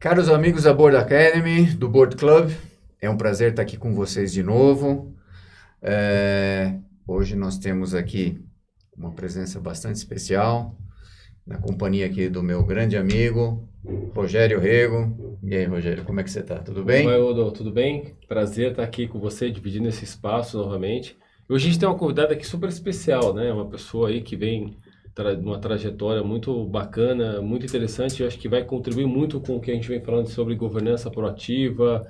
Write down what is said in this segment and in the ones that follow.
Caros amigos da Board Academy, do Board Club, é um prazer estar aqui com vocês de novo. Hoje nós temos aqui uma presença bastante especial, na companhia aqui do meu grande amigo, Rogério Rego. E aí, Rogério, como é que você está? Tudo bem? Oi, Odo, tudo bem? Prazer estar aqui com você, dividindo esse espaço novamente. Hoje a gente tem uma convidada aqui super especial, né? Uma pessoa aí que vem numa trajetória muito bacana, muito interessante. Eu acho que vai contribuir muito com o que a gente vem falando sobre governança proativa,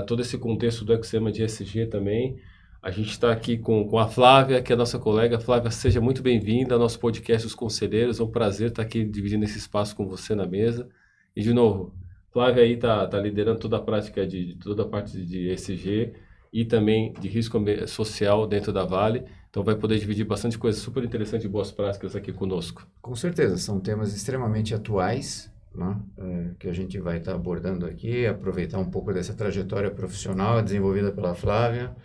todo esse contexto do ecossistema de ESG também. A gente está aqui com a Flávia, que é a nossa colega. Flávia, seja muito bem-vinda ao nosso podcast Os Conselheiros. É um prazer estar aqui dividindo esse espaço com você na mesa. E, de novo, Flávia aí tá liderando toda a prática toda a parte de ESG e também de risco social dentro da Vale. Então vai poder dividir bastante coisa super interessante e boas práticas aqui conosco. Com certeza, são temas extremamente atuais, né? Que a gente vai estar abordando aqui, aproveitar um pouco dessa trajetória profissional desenvolvida pela Flávia.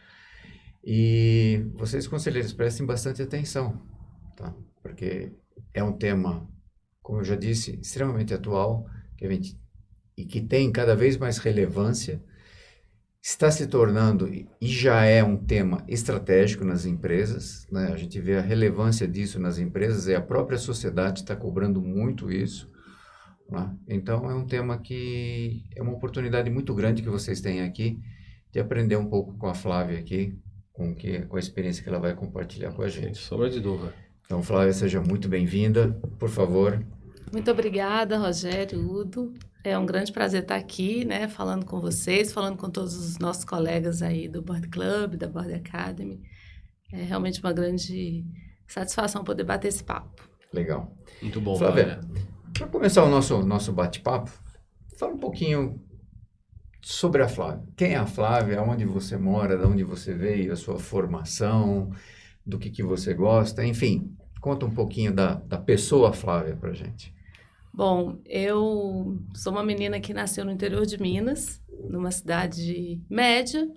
E vocês, conselheiros, prestem bastante atenção, tá? Porque é um tema, como eu já disse, extremamente atual, e que tem cada vez mais relevância, está se tornando e já é um tema estratégico nas empresas, né? A gente vê a relevância disso nas empresas e a própria sociedade está cobrando muito isso, né? Então, é um tema que é uma oportunidade muito grande que vocês têm aqui de aprender um pouco com a Flávia aqui, com a experiência que ela vai compartilhar com a gente. Sem sombra de dúvida. Então, Flávia, seja muito bem-vinda, por favor. Muito obrigada, Rogério, Udo. É um grande prazer estar aqui, né, falando com vocês, falando com todos os nossos colegas aí do Board Club, da Board Academy. É realmente uma grande satisfação poder bater esse papo. Legal. Muito bom, Flávia, para começar o nosso bate-papo, fala um pouquinho sobre a Flávia. Quem é a Flávia? Onde você mora? De onde você veio? A sua formação? Do que você gosta? Enfim, conta um pouquinho da pessoa Flávia para gente. Bom, eu sou uma menina que nasceu no interior de Minas, numa cidade média,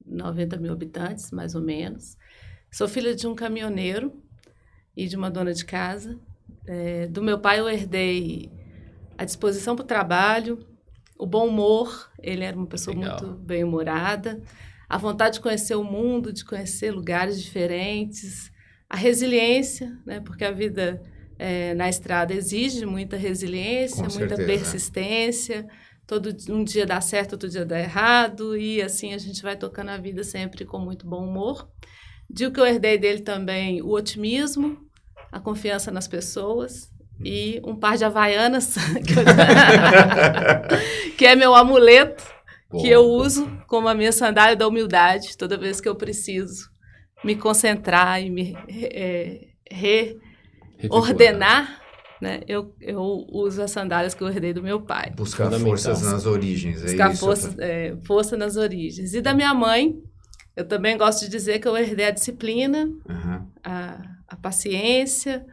90 mil habitantes, mais ou menos. Sou filha de um caminhoneiro e de uma dona de casa. Do meu pai eu herdei a disposição para o trabalho, o bom humor, ele era uma pessoa Legal. muito bem-humorada, a vontade de conhecer o mundo, de conhecer lugares diferentes, a resiliência, né, porque a vida na estrada exige muita resiliência, Com muita certeza. persistência, um dia dá certo, outro dia dá errado, e assim a gente vai tocando a vida sempre com muito bom humor. Digo que eu herdei dele também o otimismo, a confiança nas pessoas e um par de havaianas, que é meu amuleto, que eu uso como a minha sandália da humildade toda vez que eu preciso me concentrar e me reordenar, né? Eu uso as sandálias que eu herdei do meu pai. Buscar forças nas origens, Buscar isso? Força nas origens. E da minha mãe, eu também gosto de dizer que eu herdei a disciplina, a paciência,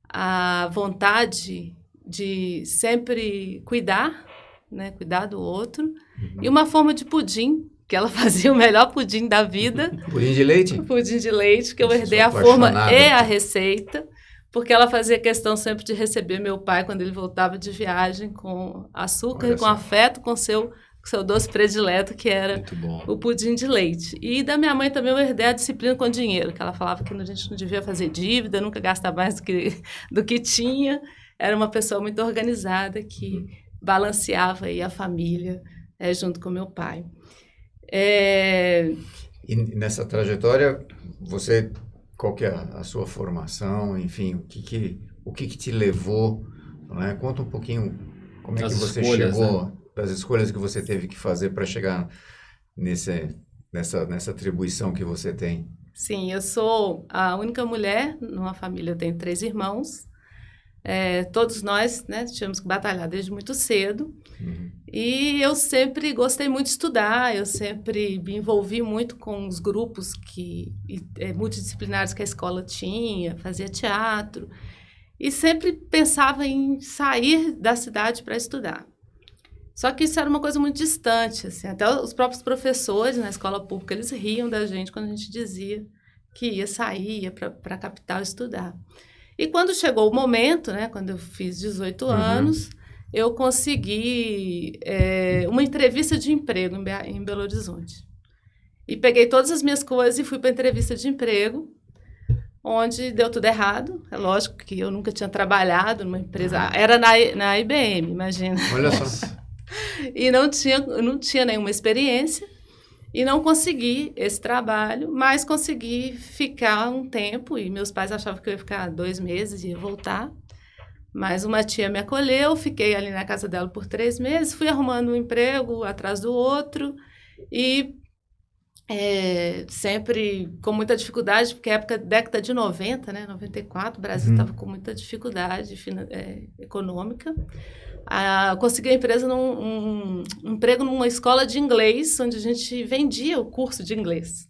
a vontade de sempre cuidar, né? Cuidar do outro. E uma forma de pudim, que ela fazia o melhor pudim da vida. Pudim de leite? Pudim de leite, que eu herdei a forma e a receita, porque ela fazia questão sempre de receber meu pai quando ele voltava de viagem com açúcar e com afeto, com seu doce predileto, que era o pudim de leite. E da minha mãe também eu herdei a disciplina com dinheiro, que ela falava que a gente não devia fazer dívida, nunca gastar mais do que tinha. Era uma pessoa muito organizada que balanceava aí a família junto com meu pai. E nessa trajetória, qual que é a sua formação, enfim, o que te levou, né? Conta um pouquinho como é que você chegou, né? Das escolhas que você teve que fazer para chegar nessa atribuição que você tem. Sim, eu sou a única mulher numa família, eu tenho 3 irmãos. Todos nós, né, tivemos que batalhar desde muito cedo. E eu sempre gostei muito de estudar, eu sempre me envolvi muito com os grupos multidisciplinares que a escola tinha, fazia teatro, e sempre pensava em sair da cidade para estudar. Só que isso era uma coisa muito distante, assim, até os próprios professores na escola pública, eles riam da gente quando a gente dizia que ia sair, ia para a capital estudar. E quando chegou o momento, né, quando eu fiz 18 anos, eu consegui uma entrevista de emprego em Belo Horizonte. E peguei todas as minhas coisas e fui para a entrevista de emprego, onde deu tudo errado. É lógico que eu nunca tinha trabalhado numa empresa. Era na IBM, imagina. Olha só. E não tinha nenhuma experiência. E não consegui esse trabalho, mas consegui ficar um tempo. E meus pais achavam que eu ia ficar 2 meses e ia voltar. Mas uma tia me acolheu, fiquei ali na casa dela por 3 meses. Fui arrumando um emprego atrás do outro. E sempre com muita dificuldade, porque década de 90, né, 94, o Brasil estava com muita dificuldade econômica. Consegui um emprego numa escola de inglês, onde a gente vendia o curso de inglês.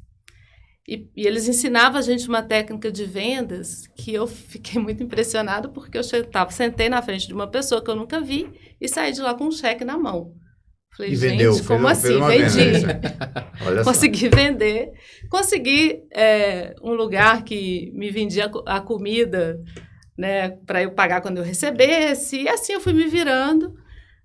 E eles ensinavam a gente uma técnica de vendas que eu fiquei muito impressionada, porque eu sentei na frente de uma pessoa que eu nunca vi e saí de lá com um cheque na mão. Falei, e vendeu, gente, como assim? Vendi. Olha consegui vender. Consegui um lugar que me vendia a comida, né, para eu pagar quando eu recebesse. E assim eu fui me virando.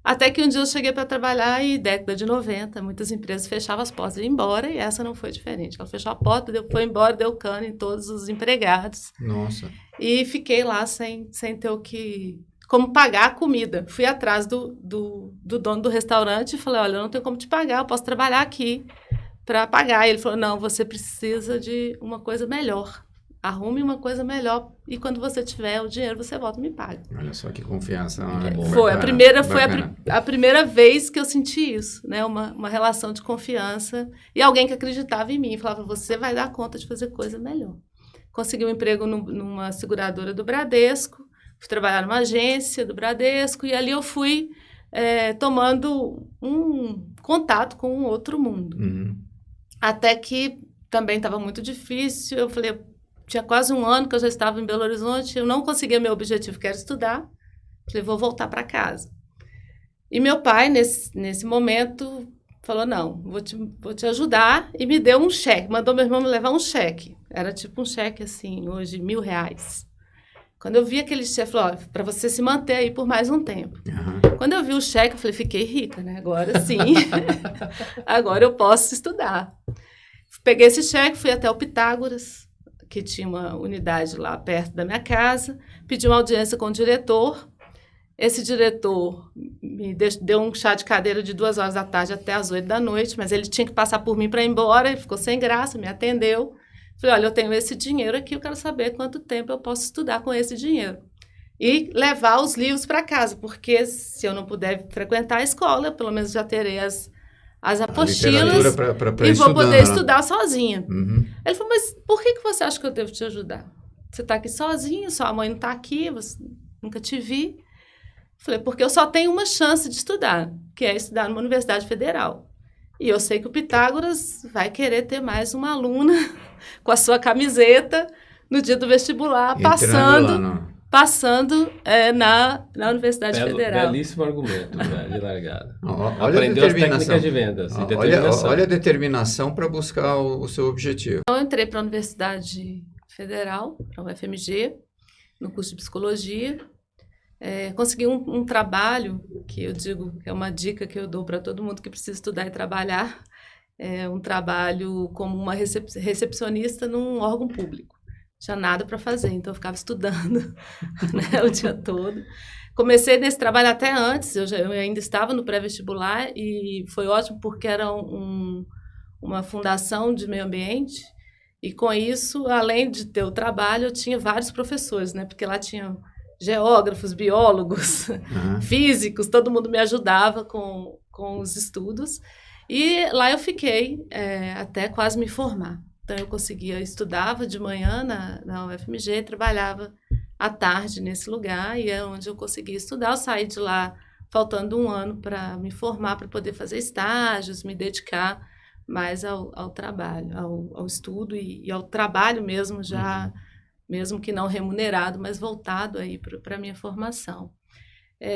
Até que um dia eu cheguei para trabalhar e década de 90, muitas empresas fechavam as portas e iam embora. E essa não foi diferente. Ela fechou a porta, foi embora, deu cano em todos os empregados. Nossa. E fiquei lá sem ter como pagar a comida. Fui atrás do dono do restaurante e falei, olha, eu não tenho como te pagar, eu posso trabalhar aqui para pagar. E ele falou, não, você precisa de uma coisa melhor. Arrume uma coisa melhor e quando você tiver o dinheiro, você volta e me paga. Olha só que confiança. Foi a primeira vez que eu senti isso, né? Uma relação de confiança e alguém que acreditava em mim. Falava, você vai dar conta de fazer coisa melhor. Consegui um emprego numa seguradora do Bradesco. Fui trabalhar numa agência do Bradesco e ali eu fui tomando um contato com um outro mundo. Até que também estava muito difícil. Eu falei, tinha quase 1 ano que eu já estava em Belo Horizonte, eu não conseguia meu objetivo, que era estudar. Falei, vou voltar para casa. E meu pai, nesse momento, falou, não, vou te ajudar, e me deu um cheque. Mandou meu irmão me levar um cheque. Era tipo um cheque, assim, hoje, R$1.000. Quando eu vi aquele cheque, falou, para você se manter aí por mais um tempo. Quando eu vi o cheque, eu falei, fiquei rica, né? Agora sim, agora eu posso estudar. Peguei esse cheque, fui até o Pitágoras, que tinha uma unidade lá perto da minha casa, pedi uma audiência com o diretor. Esse diretor me deu um chá de cadeira de 2 horas da tarde até as 8 da noite, mas ele tinha que passar por mim para ir embora, ele ficou sem graça, me atendeu. Falei, olha, eu tenho esse dinheiro aqui, eu quero saber quanto tempo eu posso estudar com esse dinheiro. E levar os livros para casa, porque se eu não puder frequentar a escola, pelo menos já terei as apostilas e vou poder estudar sozinha. Ele falou, mas por que você acha que eu devo te ajudar? Você está aqui sozinha, sua mãe não está aqui, nunca te vi. Falei, porque eu só tenho uma chance de estudar, que é estudar numa universidade federal. E eu sei que o Pitágoras vai querer ter mais uma aluna com a sua camiseta no dia do vestibular, passando na Universidade Federal. Belíssimo argumento, de largada. Olha aprendeu as técnicas de vendas. Olha a determinação para buscar o seu objetivo. Então, eu entrei para a Universidade Federal, para a UFMG, no curso de Psicologia. Consegui um trabalho, que eu digo que é uma dica que eu dou para todo mundo que precisa estudar e trabalhar, um trabalho como uma recepcionista num órgão público. Tinha nada para fazer, então eu ficava estudando né, o dia todo. Comecei nesse trabalho até antes, eu ainda estava no pré-vestibular e foi ótimo porque era uma fundação de meio ambiente e com isso, além de ter o trabalho, eu tinha vários professores, né, porque lá tinha geógrafos, biólogos, físicos, todo mundo me ajudava com os estudos e lá eu fiquei até quase me formar. Então, eu estudava de manhã na UFMG, trabalhava à tarde nesse lugar, e é onde eu conseguia estudar. Eu saí de lá faltando 1 ano para me formar, para poder fazer estágios, me dedicar mais ao trabalho, ao estudo e ao trabalho mesmo, já, mesmo que não remunerado, mas voltado aí para a minha formação.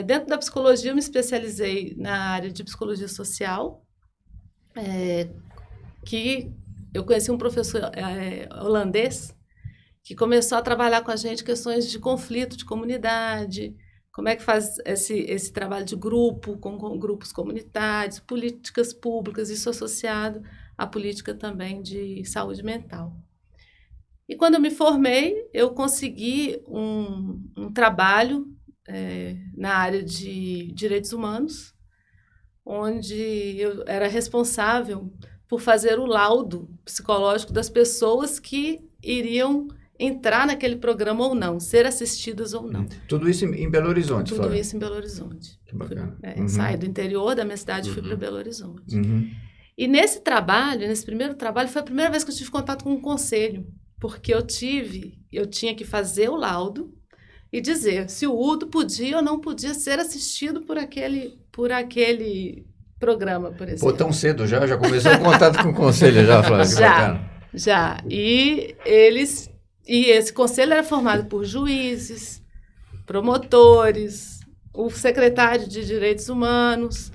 Dentro da psicologia, eu me especializei na área de psicologia social, que eu conheci um professor holandês que começou a trabalhar com a gente questões de conflito de comunidade, como é que faz esse trabalho de grupo, com grupos comunitários, políticas públicas, isso associado à política também de saúde mental. E quando eu me formei, eu consegui um trabalho na área de direitos humanos, onde eu era responsável por fazer o laudo psicológico das pessoas que iriam entrar naquele programa ou não, ser assistidas ou não. Tudo isso em Belo Horizonte, Tudo Flávia? isso em Belo Horizonte. Que bacana. Saí do interior da minha cidade e fui para Belo Horizonte. Uhum. E nesse primeiro trabalho, foi a primeira vez que eu tive contato com um conselho, porque eu tinha que fazer o laudo e dizer se o Udo podia ou não podia ser assistido por aquele programa, por exemplo. Pô, tão cedo já começou o contato com o conselho já, Flávia? Já. E esse conselho era formado por juízes, promotores, o secretário de Direitos Humanos,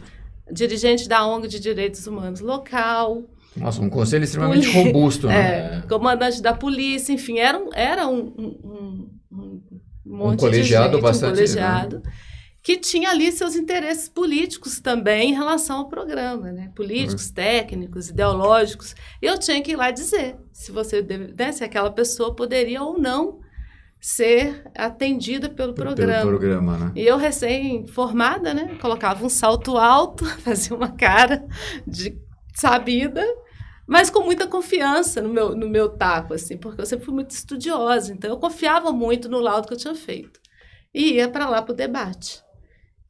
dirigente da ONG de Direitos Humanos local. Nossa, um conselho extremamente robusto, né? Comandante da polícia, enfim, era um monte colegiado de gente, bastante, um colegiado, né? Que tinha ali seus interesses políticos também em relação ao programa, né? Políticos, técnicos, ideológicos. E eu tinha que ir lá dizer se aquela pessoa poderia ou não ser atendida pelo programa. Né? E eu, recém-formada, né? Colocava um salto alto, fazia uma cara de sabida, mas com muita confiança no meu taco, assim, porque eu sempre fui muito estudiosa, então eu confiava muito no laudo que eu tinha feito. E ia para lá para o debate.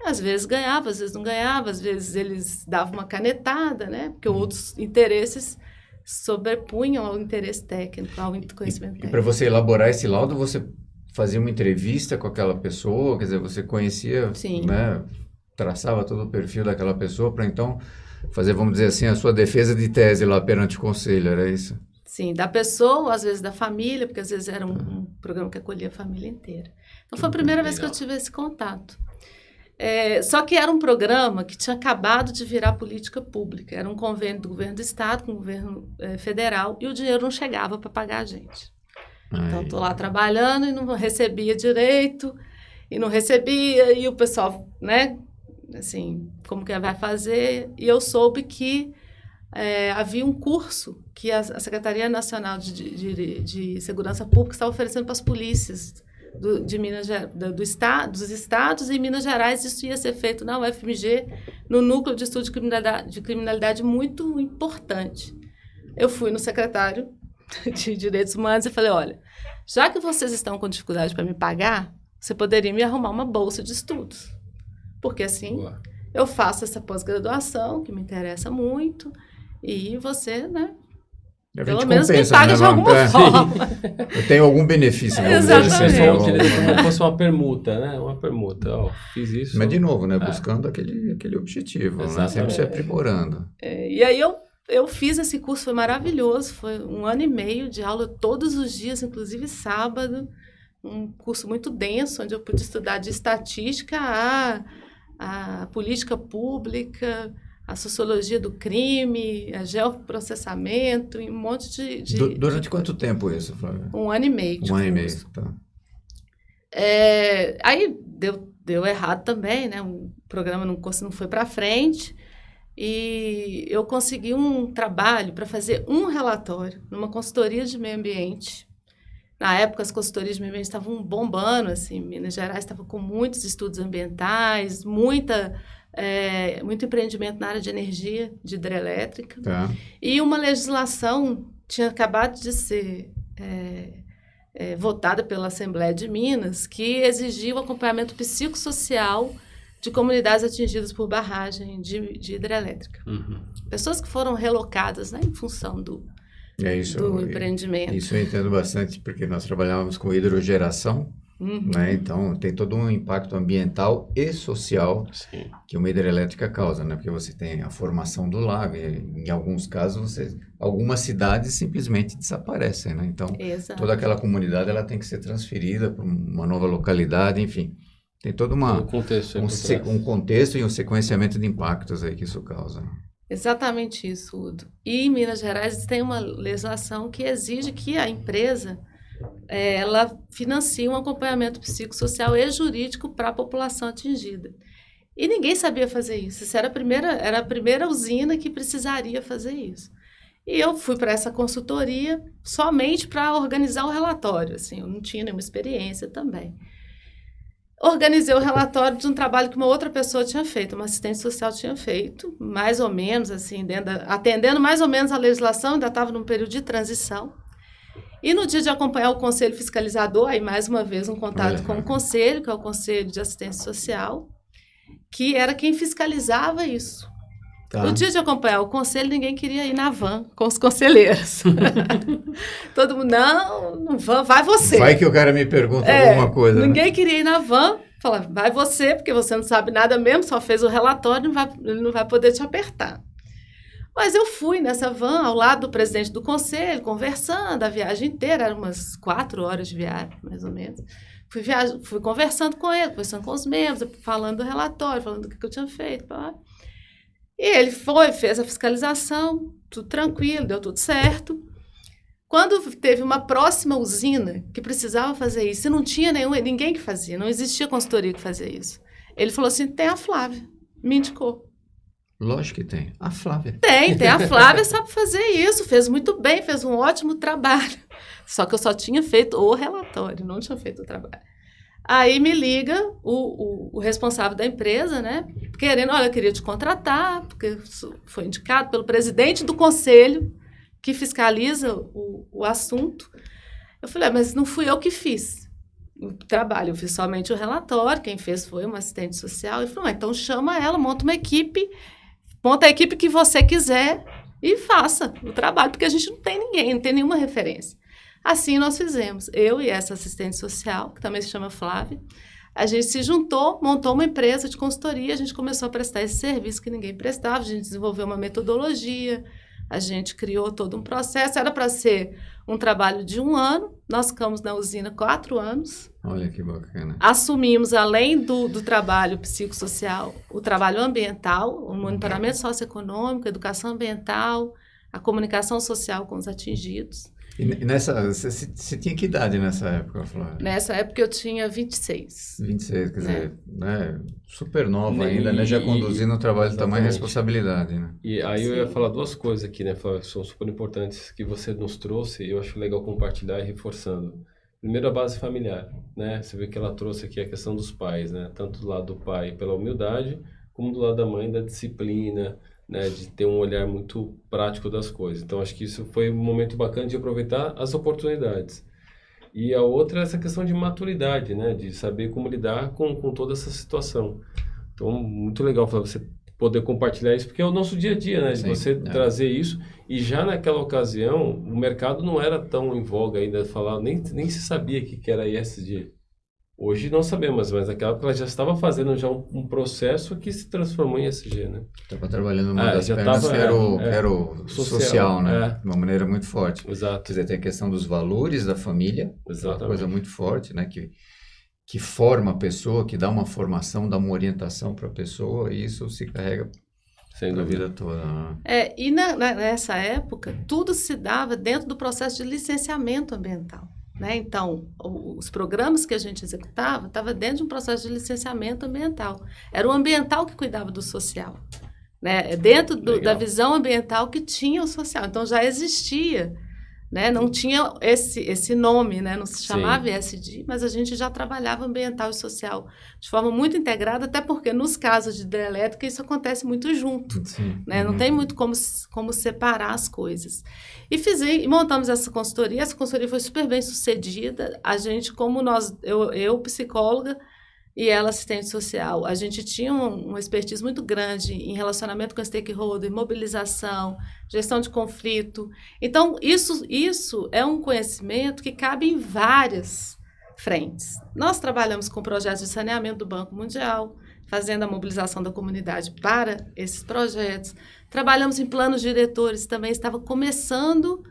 Às vezes ganhava, às vezes não ganhava, às vezes eles davam uma canetada, né? Porque outros interesses sobrepunham ao interesse técnico, ao conhecimento técnico. E para você elaborar esse laudo, você fazia uma entrevista com aquela pessoa, quer dizer, você conhecia, né? Traçava todo o perfil daquela pessoa para então fazer, vamos dizer assim, a sua defesa de tese lá perante o conselho, era isso? Sim, da pessoa, às vezes da família, porque às vezes era um programa que acolhia a família inteira. Então foi a primeira vez que eu tive esse contato. Só que era um programa que tinha acabado de virar política pública. Era um convênio do governo do estado com o governo federal e o dinheiro não chegava para pagar a gente. Então, estou lá trabalhando e não recebia direito, e o pessoal, né, assim, como que vai fazer? E eu soube que havia um curso que a Secretaria Nacional de Segurança Pública estava oferecendo para as polícias dos estados e Minas Gerais. Isso ia ser feito na UFMG, no Núcleo de Estudo de Criminalidade muito importante. Eu fui no secretário de Direitos Humanos e falei, olha, já que vocês estão com dificuldade para me pagar, você poderia me arrumar uma bolsa de estudos. Porque assim, eu faço essa pós-graduação, que me interessa muito, e você, né, pelo menos me paga de alguma forma. Eu tenho algum benefício. Exatamente. Como fosse uma permuta, né? Uma permuta, fiz isso. Mas, de novo, né? Buscando aquele objetivo, né? Sempre se aprimorando. E aí eu fiz esse curso, foi maravilhoso. Foi 1 ano e meio de aula todos os dias, inclusive sábado. Um curso muito denso, onde eu pude estudar de estatística a política pública, a sociologia do crime, a geoprocessamento, e um monte de... Durante quanto tempo isso, Flávia? 1 ano e meio de 1 ano e meio, curso. tá. Aí deu errado também, né? O programa não foi para frente e eu consegui um trabalho para fazer um relatório numa consultoria de meio ambiente. Na época, as consultorias de meio ambiente estavam bombando, assim, Minas Gerais estava com muitos estudos ambientais, muito empreendimento na área de energia, de hidrelétrica. Tá. E uma legislação tinha acabado de ser votada pela Assembleia de Minas, que exigia o acompanhamento psicossocial de comunidades atingidas por barragem de hidrelétrica. Uhum. Pessoas que foram relocadas, né, em função do empreendimento. Isso eu entendo bastante, porque nós trabalhávamos com hidrogeração, né? Então tem todo um impacto ambiental e social que uma hidrelétrica causa, né? Porque você tem a formação do lago e, em alguns casos, algumas cidades simplesmente desaparecem, né? Então, toda aquela comunidade ela tem que ser transferida para uma nova localidade, enfim. Tem todo um contexto e um sequenciamento de impactos aí que isso causa. Exatamente isso, Udo. E em Minas Gerais tem uma legislação que exige que a empresa ela financia um acompanhamento psicossocial e jurídico para a população atingida. E ninguém sabia fazer isso. Isso era a primeira usina que precisaria fazer isso. E eu fui para essa consultoria somente para organizar o relatório. Assim, eu não tinha nenhuma experiência também. Organizei o relatório de um trabalho que uma outra pessoa tinha feito, uma assistente social tinha feito, mais ou menos, assim, atendendo mais ou menos a legislação, ainda estava num período de transição. E no dia de acompanhar o conselho fiscalizador, aí mais uma vez um contato com o conselho, que é o Conselho de Assistência Social, que era quem fiscalizava isso. Tá. No dia de acompanhar o conselho, ninguém queria ir na van com os conselheiros. Todo mundo, não van, vai você. Vai que o cara me pergunta alguma coisa. Ninguém né? queria ir na van, falava, vai você, porque você não sabe nada mesmo, só fez o relatório, ele não vai poder te apertar. Mas eu fui nessa van, ao lado do presidente do conselho, conversando a viagem inteira, eram umas 4 horas de viagem, mais ou menos. Fui conversando com ele, conversando com os membros, falando do relatório, falando do que eu tinha feito. E ele fez a fiscalização, tudo tranquilo, deu tudo certo. Quando teve uma próxima usina que precisava fazer isso, e não tinha ninguém que fazia, não existia consultoria que fazia isso. Ele falou assim, tem a Flávia, me indicou. Lógico que tem. A Flávia. Tem a Flávia, sabe fazer isso, fez muito bem, fez um ótimo trabalho. Só que eu só tinha feito o relatório, não tinha feito o trabalho. Aí me liga o responsável da empresa, né? Querendo, olha, eu queria te contratar, porque foi indicado pelo presidente do conselho, que fiscaliza o assunto. Eu falei, mas não fui eu que fiz o trabalho, eu fiz somente o relatório, quem fez foi uma assistente social. Ele falou, então chama ela, monta uma equipe, monta a equipe que você quiser e faça o trabalho, porque a gente não tem ninguém, não tem nenhuma referência. Assim nós fizemos, eu e essa assistente social, que também se chama Flávia, a gente se juntou, montou uma empresa de consultoria, a gente começou a prestar esse serviço que ninguém prestava, a gente desenvolveu uma metodologia, a gente criou todo um processo, era para ser um trabalho de 1 ano, nós ficamos na usina 4 anos. Olha que bacana. Assumimos, além do trabalho psicossocial, o trabalho ambiental, o monitoramento socioeconômico, a educação ambiental, a comunicação social com os atingidos. E você tinha que idade nessa época, Flávia? Nessa época eu tinha 26. 26, quer dizer, né? Super nova ainda, né? Já conduzindo o trabalho de tamanha responsabilidade, né? E aí eu ia falar 2 coisas aqui, né, Flávia, que são super importantes, que você nos trouxe, e eu acho legal compartilhar e reforçando. Primeiro, a base familiar, né? Você vê que ela trouxe aqui a questão dos pais, né? Tanto do lado do pai pela humildade, como do lado da mãe da disciplina, né, de ter um olhar muito prático das coisas. Então, acho que isso foi um momento bacana de aproveitar as oportunidades. E a outra é essa questão de maturidade, né, de saber como lidar com toda essa situação. Então, muito legal você poder compartilhar isso, porque é o nosso dia a dia, né, de você trazer isso. E já naquela ocasião, o mercado não era tão em voga ainda, nem se sabia que era ESG. Hoje não sabemos, mas naquela época ela já estava fazendo já um processo que se transformou em ESG, né? Estava trabalhando uma das pernas que era o social, né? De uma maneira muito forte. Exato. Quer dizer, tem a questão dos valores da família, exatamente, uma coisa muito forte, né? Que forma a pessoa, que dá uma formação, dá uma orientação para a pessoa, e isso se carrega a vida toda. Né? E nessa época, tudo se dava dentro do processo de licenciamento ambiental. Né? Então, os programas que a gente executava estavam dentro de um processo de licenciamento ambiental. Era o ambiental que cuidava do social. Né? Dentro da visão ambiental que tinha o social. Então, já existia, né? Não tinha esse nome, né? Não se chamava ESG, mas a gente já trabalhava ambiental e social de forma muito integrada, até porque nos casos de hidrelétrica isso acontece muito junto. Né? Não tem muito como separar as coisas. E montamos essa consultoria foi super bem sucedida. A gente, eu psicóloga e ela assistente social, a gente tinha uma expertise muito grande em relacionamento com stakeholder, mobilização, gestão de conflito. Então, isso é um conhecimento que cabe em várias frentes. Nós trabalhamos com projetos de saneamento do Banco Mundial, fazendo a mobilização da comunidade para esses projetos. Trabalhamos em planos diretores, também estava começando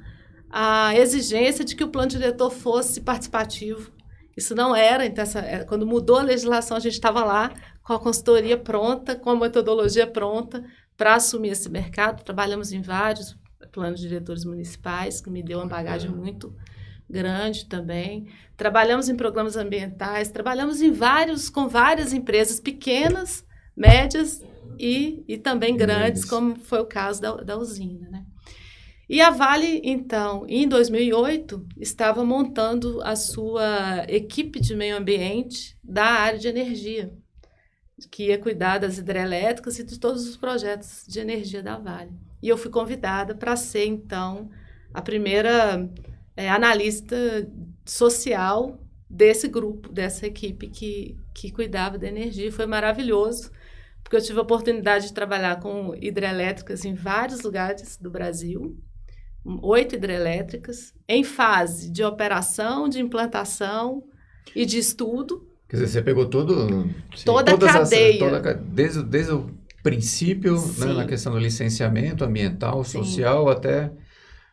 a exigência de que o plano diretor fosse participativo. Isso não era, então quando mudou a legislação, a gente estava lá com a consultoria pronta, com a metodologia pronta para assumir esse mercado. Trabalhamos em vários planos diretores municipais, que me deu uma bagagem muito, grande também. Trabalhamos em programas ambientais, trabalhamos com várias empresas pequenas, médias e também grandes, como foi o caso da usina, né? E a Vale, então, em 2008, estava montando a sua equipe de meio ambiente da área de energia, que ia cuidar das hidrelétricas e de todos os projetos de energia da Vale. E eu fui convidada para ser, então, a primeira analista social desse grupo, dessa equipe que cuidava da energia. Foi maravilhoso, porque eu tive a oportunidade de trabalhar com hidrelétricas em vários lugares do Brasil, 8 hidrelétricas, em fase de operação, de implantação e de estudo. Quer dizer, você pegou toda a cadeia. Desde o princípio, né, na questão do licenciamento ambiental, social, até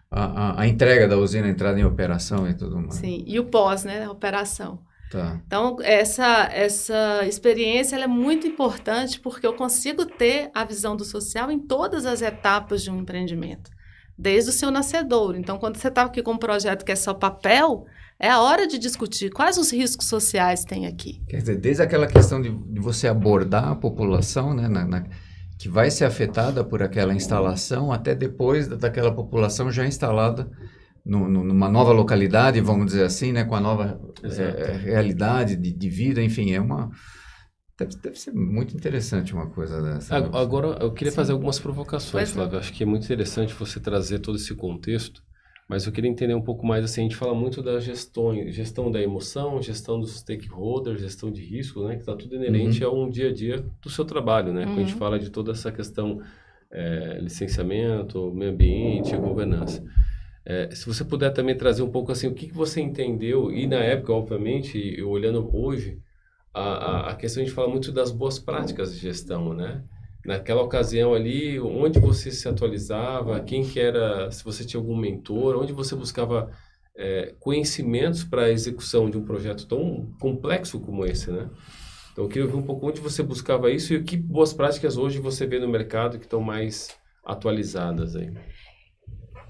a entrega da usina, a entrada em operação e tudo mais. Sim, e o pós, né, a operação. Tá. Então, essa experiência ela é muito importante porque eu consigo ter a visão do social em todas as etapas de um empreendimento, desde o seu nascedouro. Então, quando você está aqui com um projeto que é só papel, é a hora de discutir quais os riscos sociais tem aqui. Quer dizer, desde aquela questão de você abordar a população, né, que vai ser afetada por aquela instalação, até depois daquela população já instalada numa nova localidade, vamos dizer assim, né, com a nova realidade de vida, enfim, deve ser muito interessante uma coisa dessa. Agora, eu queria fazer algumas provocações, Flávio. Acho que é muito interessante você trazer todo esse contexto, mas eu queria entender um pouco mais, assim, a gente fala muito da gestão da emoção, gestão dos stakeholders, gestão de risco, né, que está tudo inerente a um dia a dia do seu trabalho, né, quando a gente fala de toda essa questão, licenciamento, meio ambiente, governança. Se você puder também trazer um pouco, assim, o que você entendeu, e na época, obviamente, eu olhando hoje, a questão a gente fala muito das boas práticas de gestão, né? Naquela ocasião ali, onde você se atualizava, quem que era, se você tinha algum mentor, onde você buscava conhecimentos para a execução de um projeto tão complexo como esse, né? Então, eu queria ouvir um pouco onde você buscava isso e que boas práticas hoje você vê no mercado que estão mais atualizadas aí.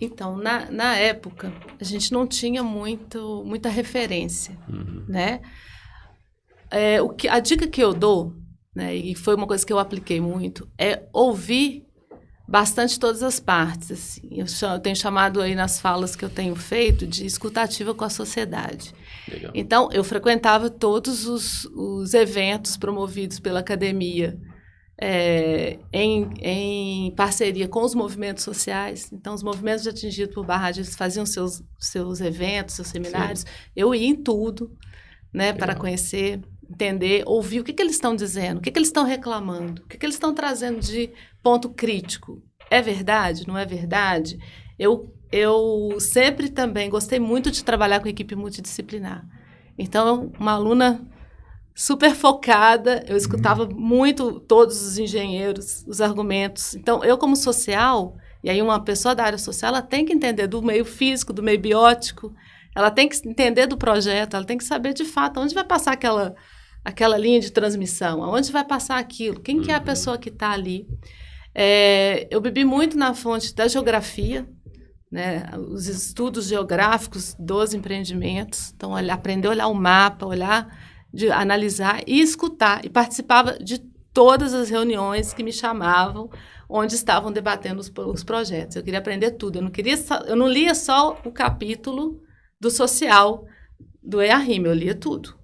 Então, na época, a gente não tinha muita referência, né? A dica que eu dou, né, e foi uma coisa que eu apliquei muito, é ouvir bastante todas as partes. Assim. Eu tenho chamado aí nas falas que eu tenho feito de escutativa com a sociedade. Legal. Então, eu frequentava todos os eventos promovidos pela academia, em parceria com os movimentos sociais. Então, os movimentos atingidos por barragem, eles faziam seus eventos, seus seminários. Sim. Eu ia em tudo, né, para conhecer, entender, ouvir o que eles estão dizendo, o que eles estão reclamando, o que eles estão trazendo de ponto crítico. É verdade? Não é verdade? Eu sempre também gostei muito de trabalhar com equipe multidisciplinar. Então, uma aluna super focada, eu escutava muito todos os engenheiros, os argumentos. Então, eu como social, e aí uma pessoa da área social, ela tem que entender do meio físico, do meio biótico, ela tem que entender do projeto, ela tem que saber de fato onde vai passar aquela linha de transmissão, aonde vai passar aquilo, quem que é a pessoa que está ali. Eu bebi muito na fonte da geografia, né, os estudos geográficos dos empreendimentos, então aprender a olhar o mapa, analisar e escutar, e participava de todas as reuniões que me chamavam, onde estavam debatendo os projetos. Eu queria aprender tudo, eu não lia só o capítulo do social do EARIM, eu lia tudo,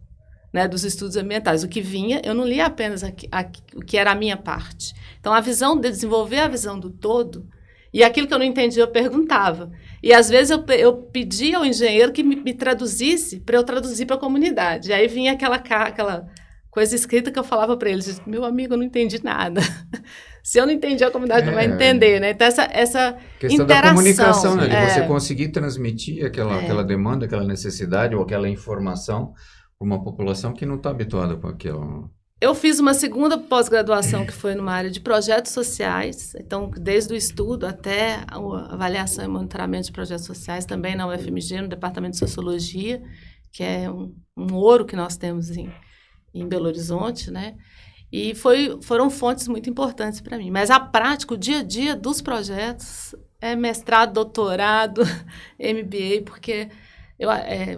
né, dos estudos ambientais. O que vinha, eu não lia apenas o que era a minha parte. Então, desenvolver a visão do todo, e aquilo que eu não entendia, eu perguntava. E, às vezes, eu pedia ao engenheiro que me traduzisse para eu traduzir para a comunidade. E aí vinha aquela coisa escrita que eu falava para eles, meu amigo, eu não entendi nada. Se eu não entendi, a comunidade não vai entender, né? Então, essa questão interação. Da comunicação, né? De você conseguir transmitir aquela demanda, aquela necessidade ou aquela informação para uma população que não está habituada com aquilo. Eu fiz uma segunda pós-graduação que foi numa área de projetos sociais, então desde o estudo até a avaliação e monitoramento de projetos sociais, também na UFMG, no Departamento de Sociologia, que é um ouro que nós temos em Belo Horizonte, né? E foram fontes muito importantes para mim. Mas a prática, o dia a dia dos projetos é mestrado, doutorado, MBA, porque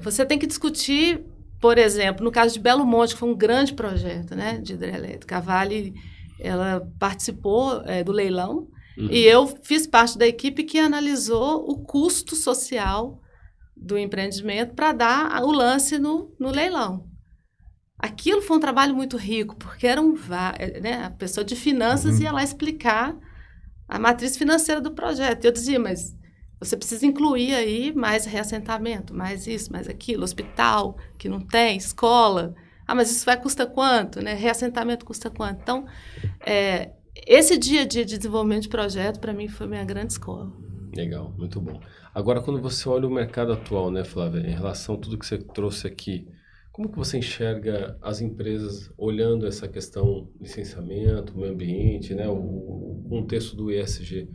Você tem que discutir, por exemplo, no caso de Belo Monte, que foi um grande projeto, né, de hidrelétrica. A Vale, ela participou do leilão e eu fiz parte da equipe que analisou o custo social do empreendimento para dar o lance no leilão. Aquilo foi um trabalho muito rico, porque era a pessoa de finanças ia lá explicar a matriz financeira do projeto. Eu dizia, mas você precisa incluir aí mais reassentamento, mais isso, mais aquilo, hospital, que não tem, escola. Ah, mas isso vai custar quanto? Né? Reassentamento custa quanto? Então, esse dia a dia de desenvolvimento de projeto, para mim, foi minha grande escola. Legal, muito bom. Agora, quando você olha o mercado atual, né, Flávia, em relação a tudo que você trouxe aqui, como que você enxerga as empresas olhando essa questão licenciamento, meio ambiente, né, o contexto do ESG?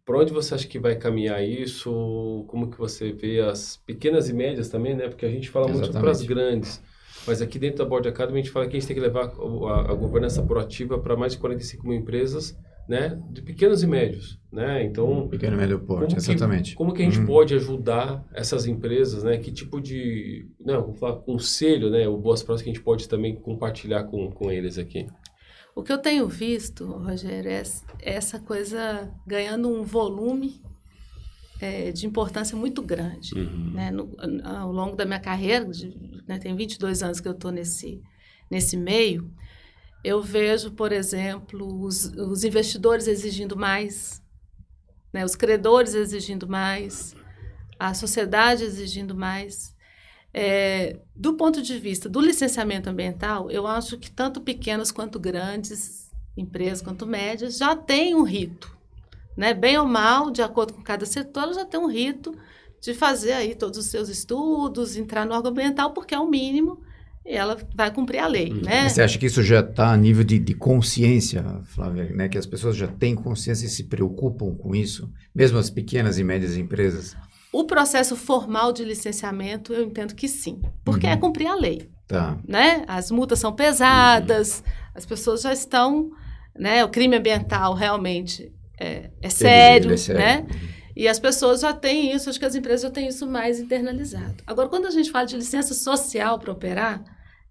Para onde você acha que vai caminhar isso? Como que você vê as pequenas e médias também, né? Porque a gente fala muito para as grandes, mas aqui dentro da Board Academy a gente fala que a gente tem que levar a governança proativa para mais de 45 mil empresas, né? De pequenos e médios, né? Então, pequeno e médio porte, exatamente. Como que a gente pode ajudar essas empresas, né? Que tipo de, não, vamos falar conselho, né? Ou boas práticas que a gente pode também compartilhar com eles aqui? O que eu tenho visto, Rogério, é essa coisa ganhando um volume de importância muito grande. Né? Ao longo da minha carreira, né, tem 22 anos que eu estou nesse meio, eu vejo, por exemplo, os investidores exigindo mais, né, os credores exigindo mais, a sociedade exigindo mais. Do ponto de vista do licenciamento ambiental, eu acho que tanto pequenas quanto grandes empresas, quanto médias, já têm um rito. Né? Bem ou mal, de acordo com cada setor, ela já tem um rito de fazer aí todos os seus estudos, entrar no órgão ambiental, porque é o mínimo e ela vai cumprir a lei. Né? Mas você acha que isso já está a nível de consciência, Flávia, né? Que as pessoas já têm consciência e se preocupam com isso, mesmo as pequenas e médias empresas? O processo formal de licenciamento, eu entendo que sim, porque é cumprir a lei. Tá. Né? As multas são pesadas, as pessoas já estão... Né? O crime ambiental realmente é sério, ele é sério. Né? E as pessoas já têm isso, acho que as empresas já têm isso mais internalizado. Agora, quando a gente fala de licença social para operar,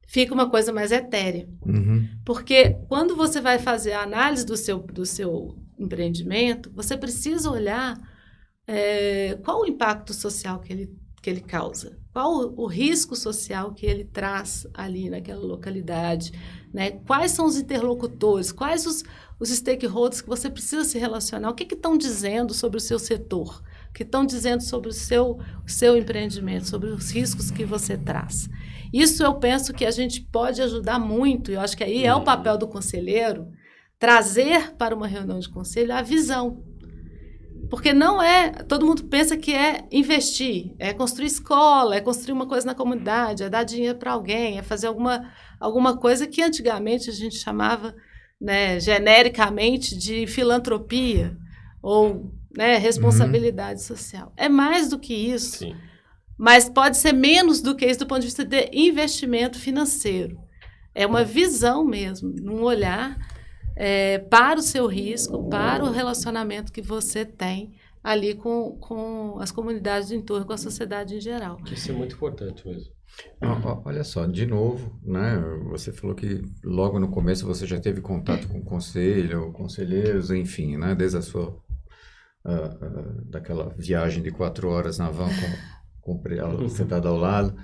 fica uma coisa mais etérea. Porque quando você vai fazer a análise do seu empreendimento, você precisa olhar qual o impacto social que ele causa, qual o risco social que ele traz ali naquela localidade, né? Quais são os interlocutores, quais os stakeholders que você precisa se relacionar, o que estão dizendo sobre o seu setor, o que estão dizendo sobre o seu empreendimento, sobre os riscos que você traz. Isso eu penso que a gente pode ajudar muito, e eu acho que aí é o papel do conselheiro, trazer para uma reunião de conselho a visão. Porque todo mundo pensa que é investir, é construir escola, é construir uma coisa na comunidade, é dar dinheiro para alguém, é fazer alguma coisa que antigamente a gente chamava, né, genericamente de filantropia ou, né, responsabilidade social. É mais do que isso, Sim. Mas pode ser menos do que isso do ponto de vista de investimento financeiro. É uma visão mesmo, um olhar para o seu risco, para o relacionamento que você tem ali com as comunidades do entorno, com a sociedade em geral. Isso é muito importante mesmo. Olha só, de novo, né? Você falou que logo no começo você já teve contato com o conselho, conselheiros, enfim, né? Desde a sua daquela viagem de 4 horas na van com ela sentada ao lado.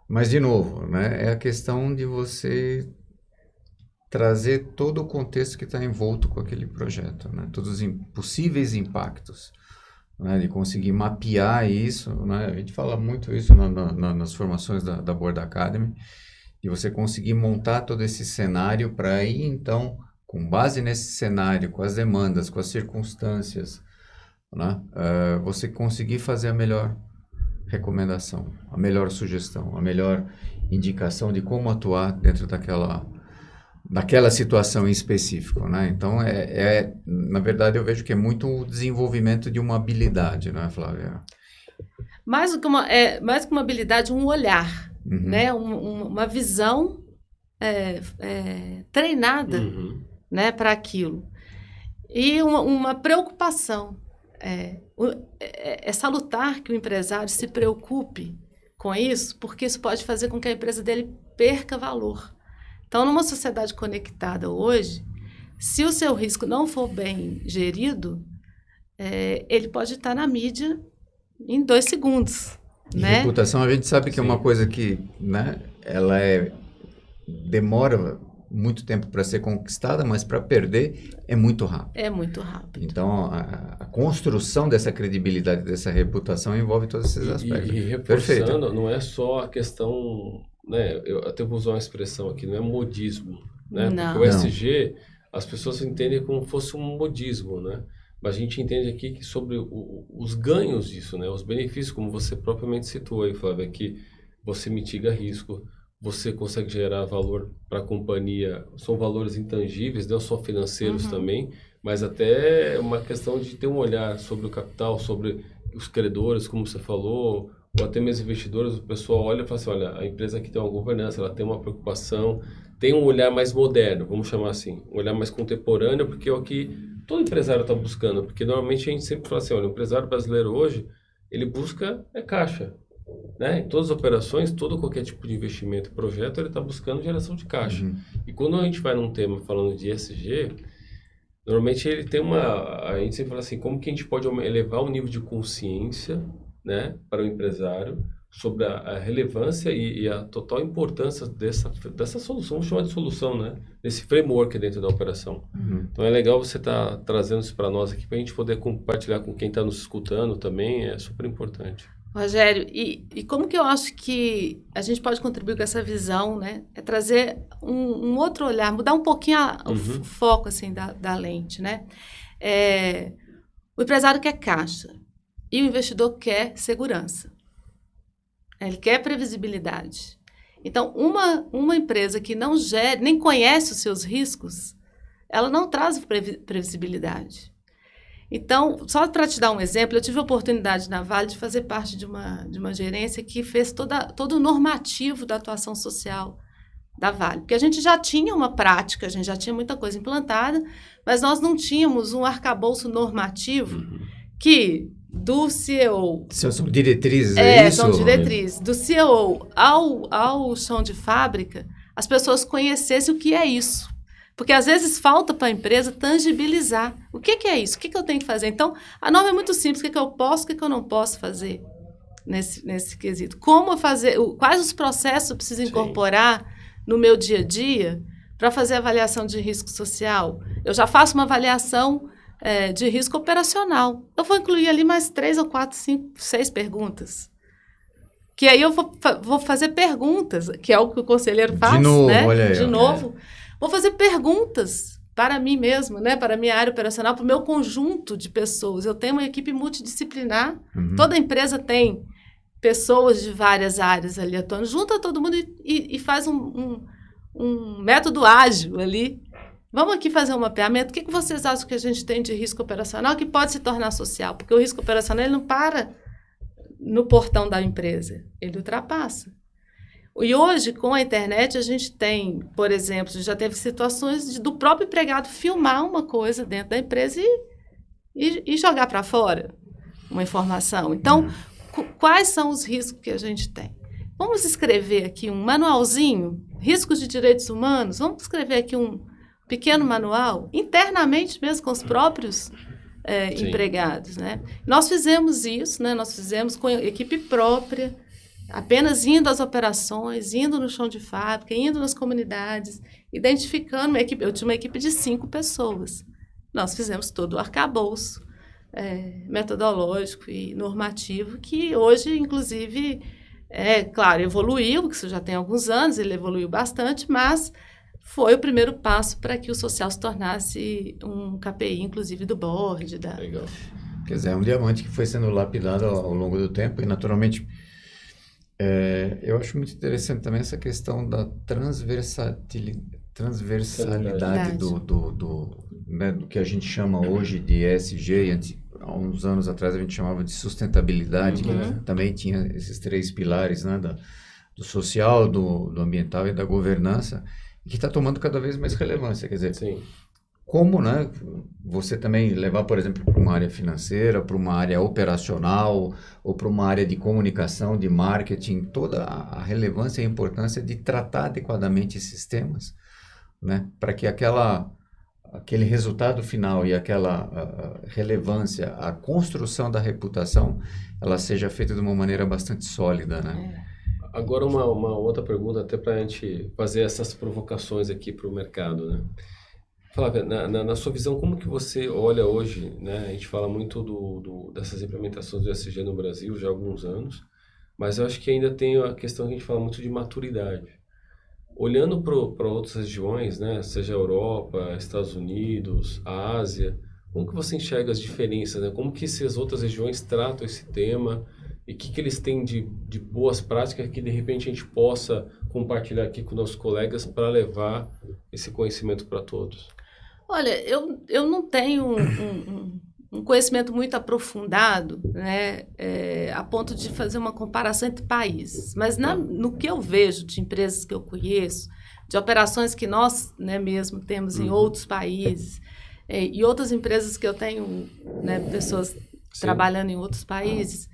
Mas, de novo, né? É a questão de você trazer todo o contexto que está envolto com aquele projeto, né? Todos os possíveis impactos, né? De conseguir mapear isso, né? A gente fala muito isso nas formações da Board Academy, de você conseguir montar todo esse cenário para aí, então, com base nesse cenário, com as demandas, com as circunstâncias, né? Você conseguir fazer a melhor recomendação, a melhor sugestão, a melhor indicação de como atuar dentro daquela situação em específico, né? Então, na verdade, eu vejo que é muito o desenvolvimento de uma habilidade, né, Flávia? Mais do que uma habilidade, um olhar, né? Uma visão treinada, né, para aquilo. E uma preocupação. É salutar que o empresário se preocupe com isso, porque isso pode fazer com que a empresa dele perca valor. Então, numa sociedade conectada hoje, se o seu risco não for bem gerido, ele pode estar na mídia em 2 segundos. E né? reputação a gente sabe que é uma Sim. coisa que, né, ela demora muito tempo para ser conquistada, mas para perder é muito rápido. É muito rápido. Então, a construção dessa credibilidade, dessa reputação envolve todos esses aspectos. E reforçando, Perfeito. não é só a questão, né? Eu até vou usar uma expressão aqui, não é modismo, né? Não. Porque o ESG, as pessoas entendem como fosse um modismo, né? Mas a gente entende aqui que sobre os ganhos disso, né? Os benefícios, como você propriamente citou aí, Flávia, que você mitiga risco, você consegue gerar valor para a companhia, são valores intangíveis, não só financeiros também, mas até uma questão de ter um olhar sobre o capital, sobre os credores, como você falou, ou até mesmo investidores, o pessoal olha e fala assim, olha, a empresa aqui tem uma governança, ela tem uma preocupação, tem um olhar mais moderno, vamos chamar assim, um olhar mais contemporâneo, porque é o que todo empresário está buscando, porque normalmente a gente sempre fala assim, olha, o empresário brasileiro hoje, ele busca caixa, né? Em todas as operações, todo qualquer tipo de investimento e projeto, ele está buscando geração de caixa. E quando a gente vai num tema falando de ESG, normalmente ele tem a gente sempre fala assim, como que a gente pode elevar o nível de consciência, né, para o empresário sobre a relevância e a total importância dessa solução, vamos chamar de solução, né? Desse framework dentro da operação. Então é legal você estar trazendo isso para nós aqui, para a gente poder compartilhar com quem está nos escutando também, é super importante. Rogério, e como que eu acho que a gente pode contribuir com essa visão, né? É trazer um outro olhar, mudar um pouquinho o foco, assim, da lente, né? O empresário quer caixa e o investidor quer segurança. Ele quer previsibilidade. Então, uma empresa que não gere, nem conhece os seus riscos, ela não traz previsibilidade. Então, só para te dar um exemplo, eu tive a oportunidade na Vale de fazer parte de uma gerência que fez todo o normativo da atuação social da Vale. Porque a gente já tinha uma prática, a gente já tinha muita coisa implantada, mas nós não tínhamos um arcabouço normativo que, do CEO... São diretrizes, é isso? São diretrizes. Do CEO ao chão de fábrica, as pessoas conhecessem o que é isso. Porque, às vezes, falta para a empresa tangibilizar. O que é isso? O que eu tenho que fazer? Então, a norma é muito simples. O que eu posso, o que eu não posso fazer nesse quesito? Como fazer? Quais os processos eu preciso incorporar no meu dia a dia para fazer avaliação de risco social? Eu já faço uma avaliação de risco operacional. Eu vou incluir ali mais 3 ou 4, 5, 6 perguntas. Que aí eu vou fazer perguntas, que é o que o conselheiro faz. De novo, né? olha aí. De novo. Vou fazer perguntas para mim mesmo, né? Para a minha área operacional, para o meu conjunto de pessoas. Eu tenho uma equipe multidisciplinar. Toda empresa tem pessoas de várias áreas ali atuando. Junta todo mundo e faz um método ágil ali. Vamos aqui fazer um mapeamento. O que vocês acham que a gente tem de risco operacional que pode se tornar social? Porque o risco operacional ele não para no portão da empresa. Ele ultrapassa. E hoje, com a internet, a gente tem, por exemplo, já teve situações do próprio empregado filmar uma coisa dentro da empresa e jogar para fora uma informação. Então, quais são os riscos que a gente tem? Vamos escrever aqui um manualzinho, riscos de direitos humanos, vamos escrever aqui um pequeno manual, internamente mesmo com os próprios empregados, né? Nós fizemos isso, né? Nós fizemos com equipe própria, apenas indo às operações, indo no chão de fábrica, indo nas comunidades, identificando uma equipe. Eu tinha uma equipe de 5 pessoas. Nós fizemos todo o arcabouço metodológico e normativo, que hoje, inclusive, claro, evoluiu, porque isso já tem alguns anos, ele evoluiu bastante, mas foi o primeiro passo para que o social se tornasse um KPI, inclusive, do board. Legal. Quer dizer, é um diamante que foi sendo lapidado ao longo do tempo e, naturalmente... eu acho muito interessante também essa questão da transversalidade do que a gente chama hoje de ESG. Há uns anos atrás a gente chamava de sustentabilidade, que também tinha esses 3 pilares, né, do social, do ambiental e da governança, que está tomando cada vez mais relevância. Quer dizer, como, né, você também levar, por exemplo, para uma área financeira, para uma área operacional, ou para uma área de comunicação, de marketing, toda a relevância e a importância de tratar adequadamente esses temas, né, para que aquele resultado final e aquela relevância, a construção da reputação, ela seja feita de uma maneira bastante sólida, né? Agora uma outra pergunta, até para a gente fazer essas provocações aqui para o mercado, né? Flávia, na sua visão, como que você olha hoje, né? A gente fala muito dessas implementações do ESG no Brasil já há alguns anos, mas eu acho que ainda tem a questão que a gente fala muito de maturidade. Olhando para outras regiões, né? Seja a Europa, Estados Unidos, a Ásia, como que você enxerga as diferenças, né? Como que essas outras regiões tratam esse tema e o que eles têm de boas práticas que de repente a gente possa compartilhar aqui com nossos colegas para levar esse conhecimento para todos? Olha, eu não tenho um conhecimento muito aprofundado, né, a ponto de fazer uma comparação entre países. Mas no que eu vejo de empresas que eu conheço, de operações que nós, né, mesmo temos em outros países, e outras empresas que eu tenho, né, pessoas trabalhando em outros países,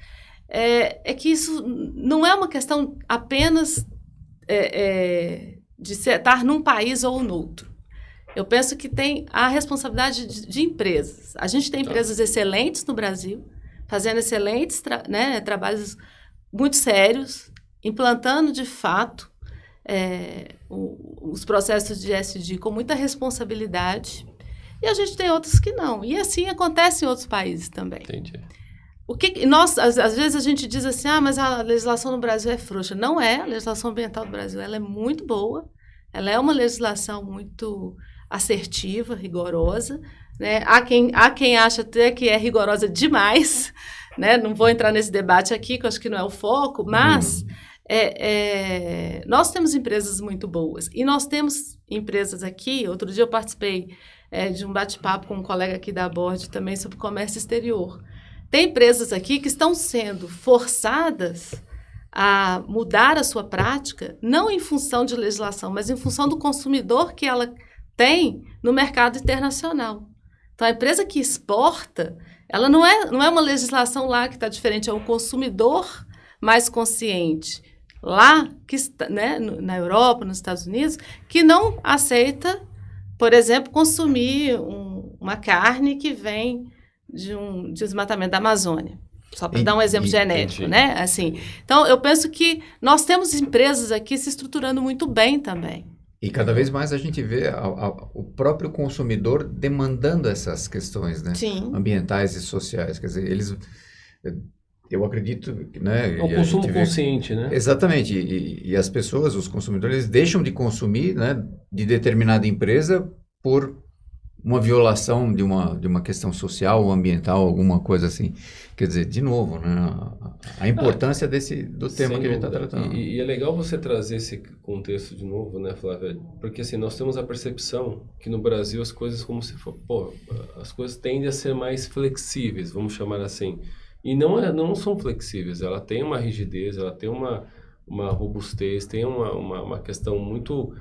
é que isso não é uma questão apenas de estar num país ou no outro. Eu penso que tem a responsabilidade de empresas. A gente tem empresas excelentes no Brasil, fazendo excelentes trabalhos muito sérios, implantando de fato os processos de ESG com muita responsabilidade. E a gente tem outros que não. E assim acontece em outros países também. Entendi. Às vezes a gente diz assim, mas a legislação no Brasil é frouxa. Não é. A legislação ambiental do Brasil ela é muito boa. Ela é uma legislação muito assertiva, rigorosa, né? Há quem acha até que é rigorosa demais, né? Não vou entrar nesse debate aqui, que eu acho que não é o foco, mas nós temos empresas muito boas. E nós temos empresas aqui, outro dia eu participei de um bate-papo com um colega aqui da Board também sobre comércio exterior. Tem empresas aqui que estão sendo forçadas a mudar a sua prática, não em função de legislação, mas em função do consumidor que ela tem no mercado internacional. Então, a empresa que exporta, ela não é uma legislação lá que está diferente, é um consumidor mais consciente. Lá, que está, né, na Europa, nos Estados Unidos, que não aceita, por exemplo, consumir uma carne que vem de um desmatamento da Amazônia. Só para dar um exemplo genético, né? Assim, então, eu penso que nós temos empresas aqui se estruturando muito bem também. E cada vez mais a gente vê o próprio consumidor demandando essas questões, né? Sim. Ambientais e sociais. Quer dizer, eu acredito, né? É o consumo consciente, né? Exatamente. E as pessoas, os consumidores, deixam de consumir, né, de determinada empresa por uma violação de uma questão social ou ambiental, alguma coisa assim. Quer dizer, de novo, né, a importância do tema que a gente está tratando. E é legal você trazer esse contexto de novo, né, Flávia? Porque assim, nós temos a percepção que no Brasil as coisas, como se for, as coisas tendem a ser mais flexíveis, vamos chamar assim. E não são flexíveis, ela tem uma rigidez, ela tem uma robustez, tem uma questão muito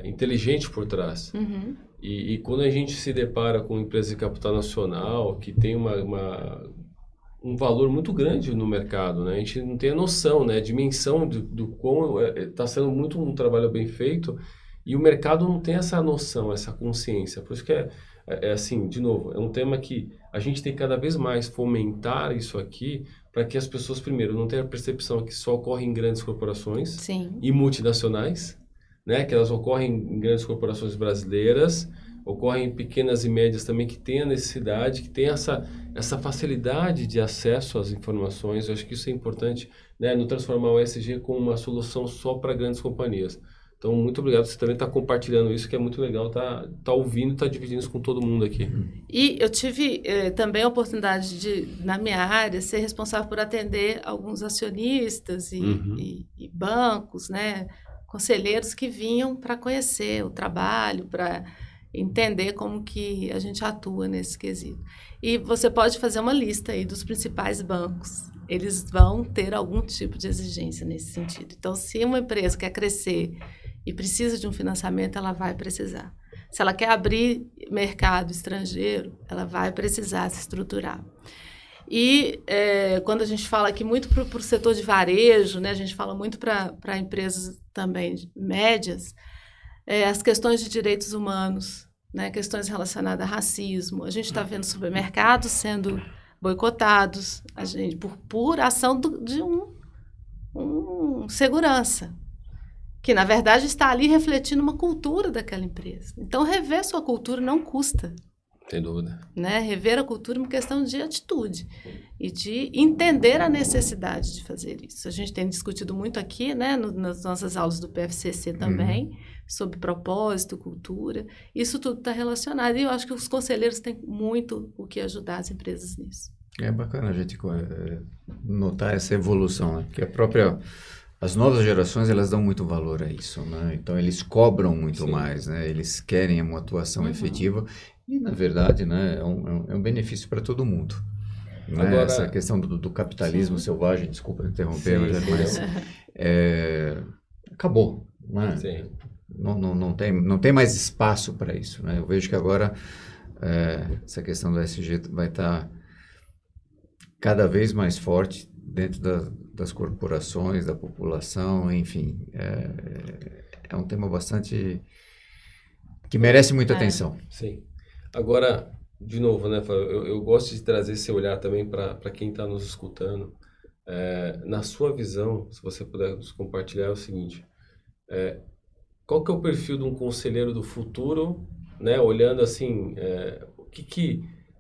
inteligente por trás. Uhum. E quando a gente se depara com empresas de capital nacional, que tem um valor muito grande no mercado, né? A gente não tem a noção, né? A dimensão do quão está sendo muito um trabalho bem feito e o mercado não tem essa noção, essa consciência. Por isso que é assim, de novo, é um tema que a gente tem que cada vez mais fomentar isso aqui para que as pessoas, primeiro, não tenham a percepção que só ocorre em grandes corporações e multinacionais, né, que elas ocorrem em grandes corporações brasileiras, ocorrem em pequenas e médias também que têm a necessidade, que têm essa facilidade de acesso às informações. Eu acho que isso é importante, né, não transformar o ESG como uma solução só para grandes companhias. Então, muito obrigado. Você também está compartilhando isso, que é muito legal, tá ouvindo, tá dividindo isso com todo mundo aqui. E eu tive também a oportunidade de, na minha área, ser responsável por atender alguns acionistas e bancos, né, conselheiros que vinham para conhecer o trabalho, para entender como que a gente atua nesse quesito. E você pode fazer uma lista aí dos principais bancos. Eles vão ter algum tipo de exigência nesse sentido. Então, se uma empresa quer crescer e precisa de um financiamento, ela vai precisar. Se ela quer abrir mercado estrangeiro, ela vai precisar se estruturar. E quando a gente fala aqui muito para o setor de varejo, né, a gente fala muito para empresas também médias, as questões de direitos humanos, né, questões relacionadas a racismo. A gente está vendo supermercados sendo boicotados por ação de um segurança, que na verdade está ali refletindo uma cultura daquela empresa. Então, rever sua cultura não custa. Sem dúvida. Né? Rever a cultura é uma questão de atitude e de entender a necessidade de fazer isso. A gente tem discutido muito aqui, né, nas nossas aulas do PFCC também, sobre propósito, cultura. Isso tudo está relacionado e eu acho que os conselheiros têm muito o que ajudar as empresas nisso. É bacana a gente notar essa evolução, né? Porque as novas gerações, elas dão muito valor a isso, né? Então, eles cobram muito mais, né? Eles querem uma atuação efetiva e, na verdade, né, é um benefício para todo mundo. Né? Agora, essa questão do capitalismo selvagem, desculpa interromper, mas acabou, né? Sim. Não tem mais espaço para isso, né? Eu vejo que agora essa questão do ESG vai estar cada vez mais forte dentro das corporações, da população, enfim. É um tema bastante que merece muita atenção. Sim. Agora, de novo, né, Flávio, eu gosto de trazer esse olhar também para quem está nos escutando. Na sua visão, se você puder nos compartilhar, é o seguinte: qual que é o perfil de um conselheiro do futuro, né, olhando assim,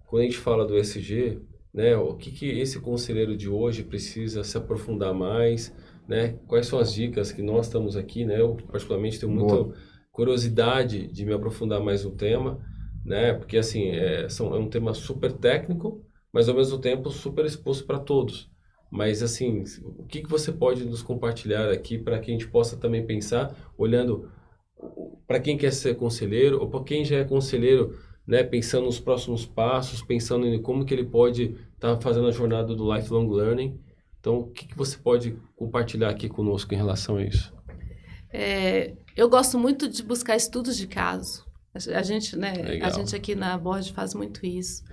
quando a gente fala do ESG, né, o que esse conselheiro de hoje precisa se aprofundar mais, né? Quais são as dicas que nós estamos aqui, né? Eu particularmente tenho muita curiosidade de me aprofundar mais no tema, né? Porque assim, é um tema super técnico, mas ao mesmo tempo super exposto para todos. Mas assim, o que você pode nos compartilhar aqui para que a gente possa também pensar, olhando para quem quer ser conselheiro ou para quem já é conselheiro, né, pensando nos próximos passos, pensando em como que ele pode estar fazendo a jornada do lifelong learning. Então, o que você pode compartilhar aqui conosco em relação a isso? Eu gosto muito de buscar estudos de caso. A gente aqui na Board faz muito isso.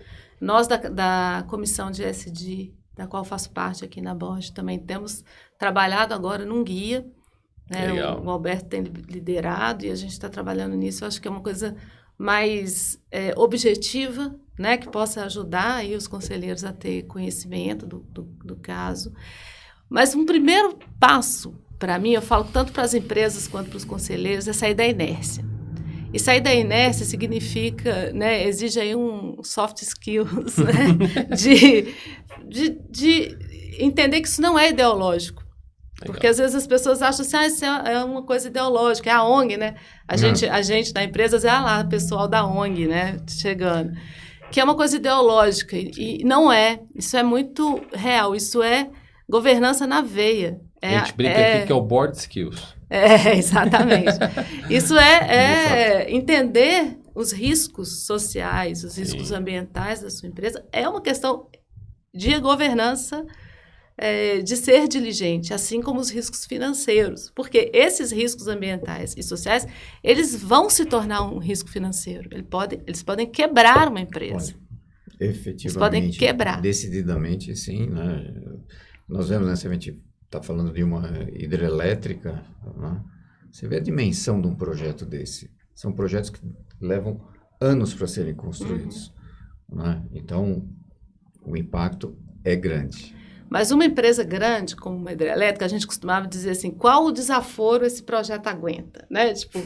Nós da comissão de ESG, da qual faço parte aqui na Board, também temos trabalhado agora num guia. Né? O Alberto tem liderado e a gente está trabalhando nisso. Eu acho que é uma coisa mais objetiva, né, que possa ajudar aí os conselheiros a ter conhecimento do caso. Mas um primeiro passo, para mim, eu falo tanto para as empresas quanto para os conselheiros, é sair da inércia. E sair da inércia significa, né, exige aí um soft skills, né, de entender que isso não é ideológico. Legal. Porque às vezes as pessoas acham assim, isso é uma coisa ideológica, é a ONG, né? A gente da empresa, lá, o pessoal da ONG, né, chegando. Que é uma coisa ideológica, e não é. Isso é muito real, isso é governança na veia. A gente brinca aqui que é o board skills. Exatamente. Isso é entender os riscos sociais, os riscos ambientais da sua empresa. É uma questão de governança, de ser diligente, assim como os riscos financeiros. Porque esses riscos ambientais e sociais, eles vão se tornar um risco financeiro. Eles podem quebrar uma empresa. Efetivamente. Eles podem quebrar. Decididamente, sim. Né? Nós vemos, né, se a gente está falando de uma hidrelétrica, né? Você vê a dimensão de um projeto desse. São projetos que levam anos para serem construídos. Né? Então, o impacto é grande. Mas uma empresa grande, como uma hidrelétrica, a gente costumava dizer assim, qual o desaforo esse projeto aguenta? Né? Tipo,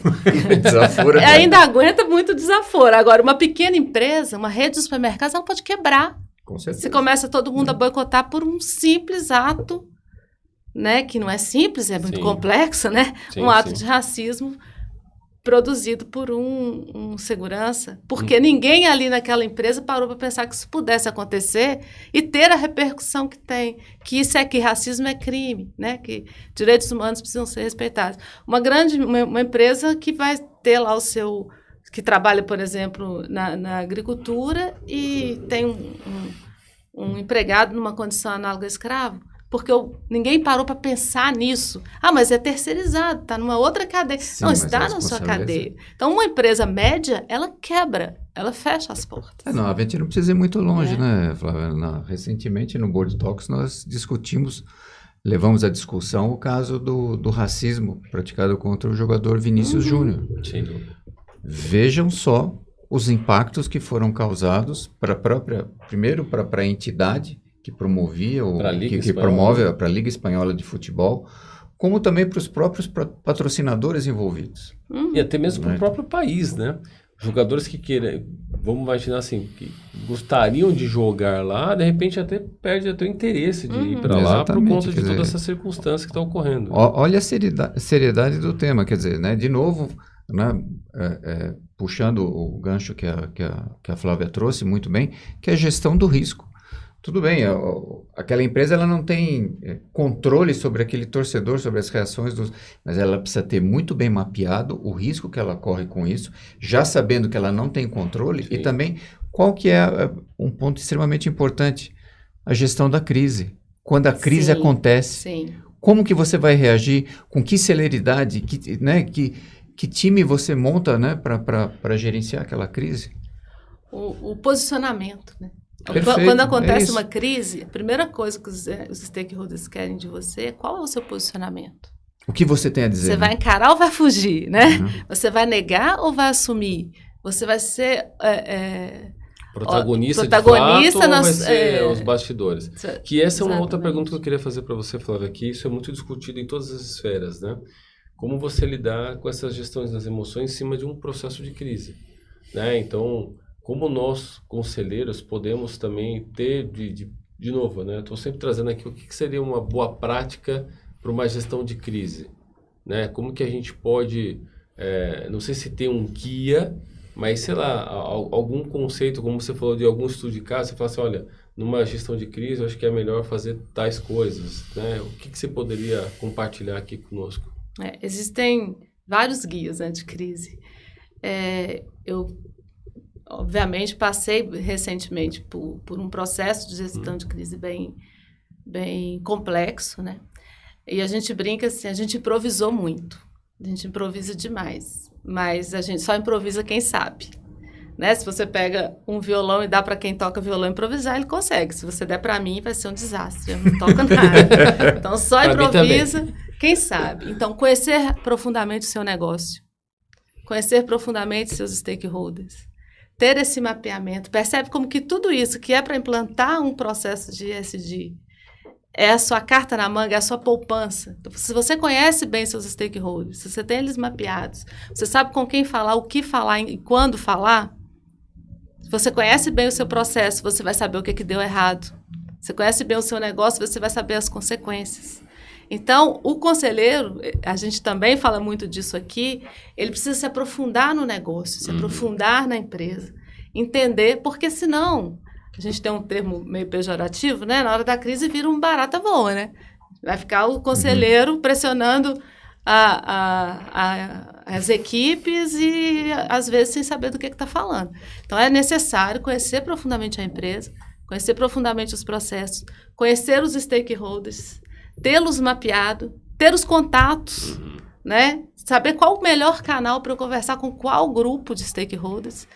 desaforo ainda aguenta muito desaforo. Agora, uma pequena empresa, uma rede de supermercados, ela pode quebrar. Com certeza. Se começa todo mundo a boicotar por um simples ato, né? Que não é simples, é muito complexo, né? Um ato de racismo produzido por um segurança, porque ninguém ali naquela empresa parou para pensar que isso pudesse acontecer e ter a repercussão que tem, que racismo é crime, né? Que direitos humanos precisam ser respeitados. Uma empresa que vai ter lá que trabalha, por exemplo, na agricultura e tem um empregado numa condição análoga a escravo, porque ninguém parou para pensar nisso. Ah, mas é terceirizado, está numa outra cadeia. Sim, não, mas está a na sua responsabilidade- cadeia. Então, uma empresa média, ela quebra, ela fecha as portas. Não, a gente não precisa ir muito longe, É. né, Flávia? Recentemente, no Board Talks, nós levamos à discussão o caso do racismo praticado contra o jogador Vinícius Júnior. Sem dúvida. Vejam só os impactos que foram causados primeiro para a entidade que promovia, Pra Liga que Espanhola. promove para a Liga Espanhola de Futebol, como também para os próprios patrocinadores envolvidos. E até mesmo para Né? o próprio país, né? Jogadores que queiram, vamos imaginar assim, que gostariam de jogar lá, de repente até perde até o interesse de ir para lá por Exatamente, conta quer de toda dizer, essa circunstância que está ocorrendo. Olha a seriedade do tema, quer dizer, né? De novo, né? Puxando o gancho que a Flávia trouxe muito bem, que é a gestão do risco. Tudo bem, aquela empresa ela não tem controle sobre aquele torcedor, sobre as reações mas ela precisa ter muito bem mapeado o risco que ela corre com isso, já sabendo que ela não tem controle. Sim. E também qual que é um ponto extremamente importante, a gestão da crise. Quando a crise Sim, acontece, Sim. como que você vai reagir, com que celeridade, que time você monta, né, para gerenciar aquela crise? O posicionamento, né? Perfeito, Quando é acontece isso. uma crise, a primeira coisa que os stakeholders querem de você é qual é o seu posicionamento. O que você tem a dizer? Você né? vai encarar ou vai fugir, né? Uhum. Você vai negar ou vai assumir? Você vai ser Protagonista protagonista de fato, ou vai nas- ser os bastidores? Que essa é uma outra Exatamente. pergunta que eu queria fazer para você, Flávia, que isso é muito discutido em todas as esferas, né? Como você lidar com essas gestões das emoções em cima de um processo de crise, né? Então, como nós, conselheiros, podemos também ter, de novo, né? Estou sempre trazendo aqui o que seria uma boa prática para uma gestão de crise, né? Como que a gente pode, não sei se tem um guia, mas, sei lá, algum conceito, como você falou de algum estudo de caso, você fala assim, olha, numa gestão de crise, eu acho que é melhor fazer tais coisas, né? O que você poderia compartilhar aqui conosco? Existem vários guias, né, de crise. Eu, obviamente, passei recentemente por um processo de gestão de crise bem complexo, né? E a gente brinca assim, a gente improvisou muito. A gente improvisa demais. Mas a gente só improvisa quem sabe. Né? Se você pega um violão e dá para quem toca violão improvisar, ele consegue. Se você der para mim, vai ser um desastre. Eu não toco nada. Então, só Pra mim improvisa quem sabe. Então, conhecer profundamente o seu negócio. Conhecer profundamente seus stakeholders. Ter esse mapeamento. Percebe como que tudo isso que é para implantar um processo de ESG é a sua carta na manga, é a sua poupança. Então, se você conhece bem seus stakeholders, se você tem eles mapeados, você sabe com quem falar, o que falar e quando falar, se você conhece bem o seu processo, você vai saber o que deu errado. Você conhece bem o seu negócio, você vai saber as consequências. Então, o conselheiro, a gente também fala muito disso aqui, ele precisa se aprofundar no negócio, se aprofundar na empresa, entender, porque senão, a gente tem um termo meio pejorativo, né? Na hora da crise vira um barata voa, né? Vai ficar o conselheiro pressionando as equipes e, às vezes, sem saber do que está falando. Então, é necessário conhecer profundamente a empresa, conhecer profundamente os processos, conhecer os stakeholders, tê-los mapeado, ter os contatos, né? Saber qual o melhor canal para eu conversar com qual grupo de stakeholders.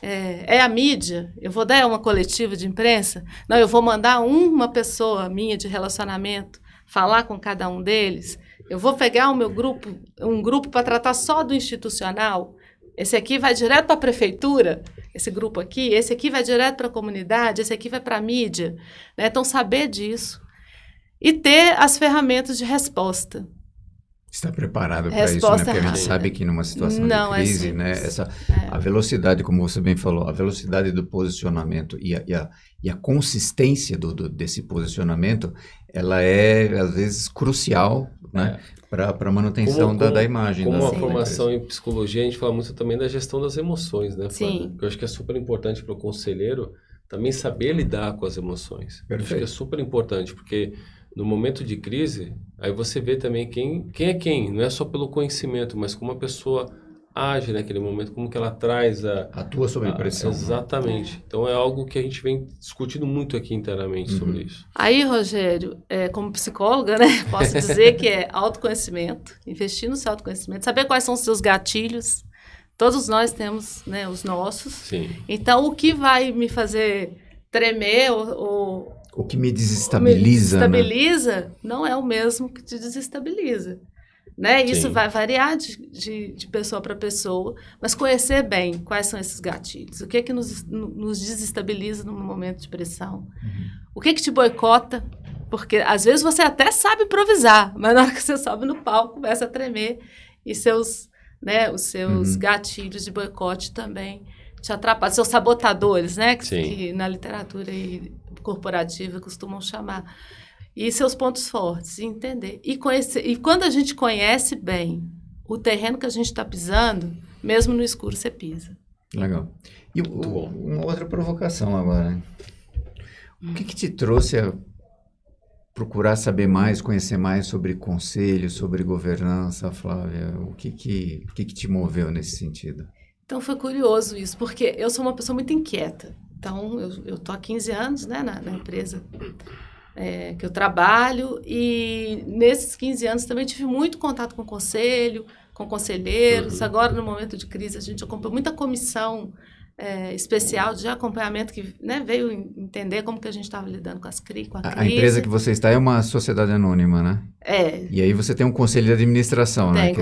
É a mídia? Eu vou dar uma coletiva de imprensa? Não, eu vou mandar uma pessoa minha de relacionamento falar com cada um deles? Eu vou pegar o meu grupo, um grupo para tratar só do institucional? Esse aqui vai direto para a prefeitura? Esse grupo aqui? Esse aqui vai direto para a comunidade? Esse aqui vai para a mídia? Né? Então, saber disso. E ter as ferramentas de resposta. Está preparado para isso, né? Resposta Porque a gente rápida. sabe que numa situação Não de é crise, né? simples. A velocidade, como você bem falou, a velocidade do posicionamento e a consistência desse posicionamento, ela é, às vezes, crucial, né? Para a manutenção da imagem. Como da uma empresa. formação em psicologia, a gente fala muito também da gestão das emoções, né, Flávia? Sim. Que eu acho que é super importante para o conselheiro também saber lidar com as emoções. Eu acho que é super importante, porque no momento de crise, aí você vê também quem é quem. Não é só pelo conhecimento, mas como a pessoa age naquele momento, como que ela traz Atua sob pressão. Exatamente. Então é algo que a gente vem discutindo muito aqui internamente sobre isso. Aí, Rogério, como psicóloga, né, posso dizer que é autoconhecimento, investir no seu autoconhecimento, saber quais são os seus gatilhos. Todos nós temos, né, os nossos. Sim. Então, o que vai me fazer tremer o que me desestabiliza, né? Não é o mesmo que te desestabiliza. Né? Isso vai variar de pessoa para pessoa, mas conhecer bem quais são esses gatilhos. O que é que nos desestabiliza num momento de pressão? O que é que te boicota? Porque, às vezes, você até sabe improvisar, mas na hora que você sobe no palco, começa a tremer e os seus gatilhos de boicote também te atrapalham. Seus sabotadores, né? Que na literatura corporativa costumam chamar. E seus pontos fortes, entender. E quando a gente conhece bem o terreno que a gente está pisando, mesmo no escuro você pisa. Legal. E uma outra provocação agora. O que te trouxe a procurar saber mais, conhecer mais sobre conselho, sobre governança, Flávia? O que te moveu nesse sentido? Então, foi curioso isso, porque eu sou uma pessoa muito inquieta. Então, eu estou há 15 anos, né, na empresa que eu trabalho, e nesses 15 anos também tive muito contato com o conselho, com conselheiros. Agora, no momento de crise, a gente acompanha muita comissão especial de acompanhamento que, né, veio entender como que a gente estava lidando com a crise. A empresa que você está é uma sociedade anônima, né? E aí você tem um conselho de administração, né?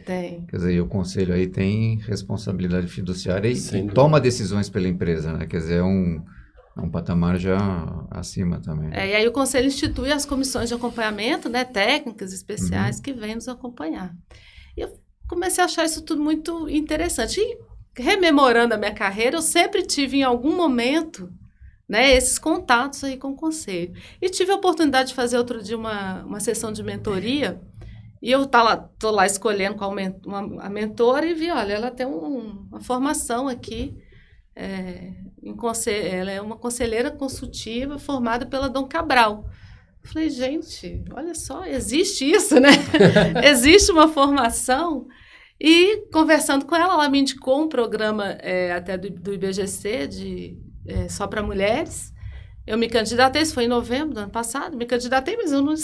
Tem. Quer dizer, o conselho aí tem responsabilidade fiduciária e toma decisões pela empresa, né? Quer dizer, é um patamar já acima também. E aí o conselho institui as comissões de acompanhamento, né, técnicas especiais que vêm nos acompanhar. E eu comecei a achar isso tudo muito interessante. E, rememorando a minha carreira, eu sempre tive em algum momento, né, esses contatos aí com o conselho. E tive a oportunidade de fazer outro dia uma sessão de mentoria, e eu tô lá escolhendo qual a mentora e vi, olha, ela tem uma formação aqui, ela é uma conselheira consultiva formada pela Dom Cabral. Eu falei, gente, olha só, existe isso, né? Existe uma formação. E conversando com ela, ela me indicou um programa até do IBGC só para mulheres. Eu me candidatei, isso foi em novembro do ano passado, me candidatei, mas eu não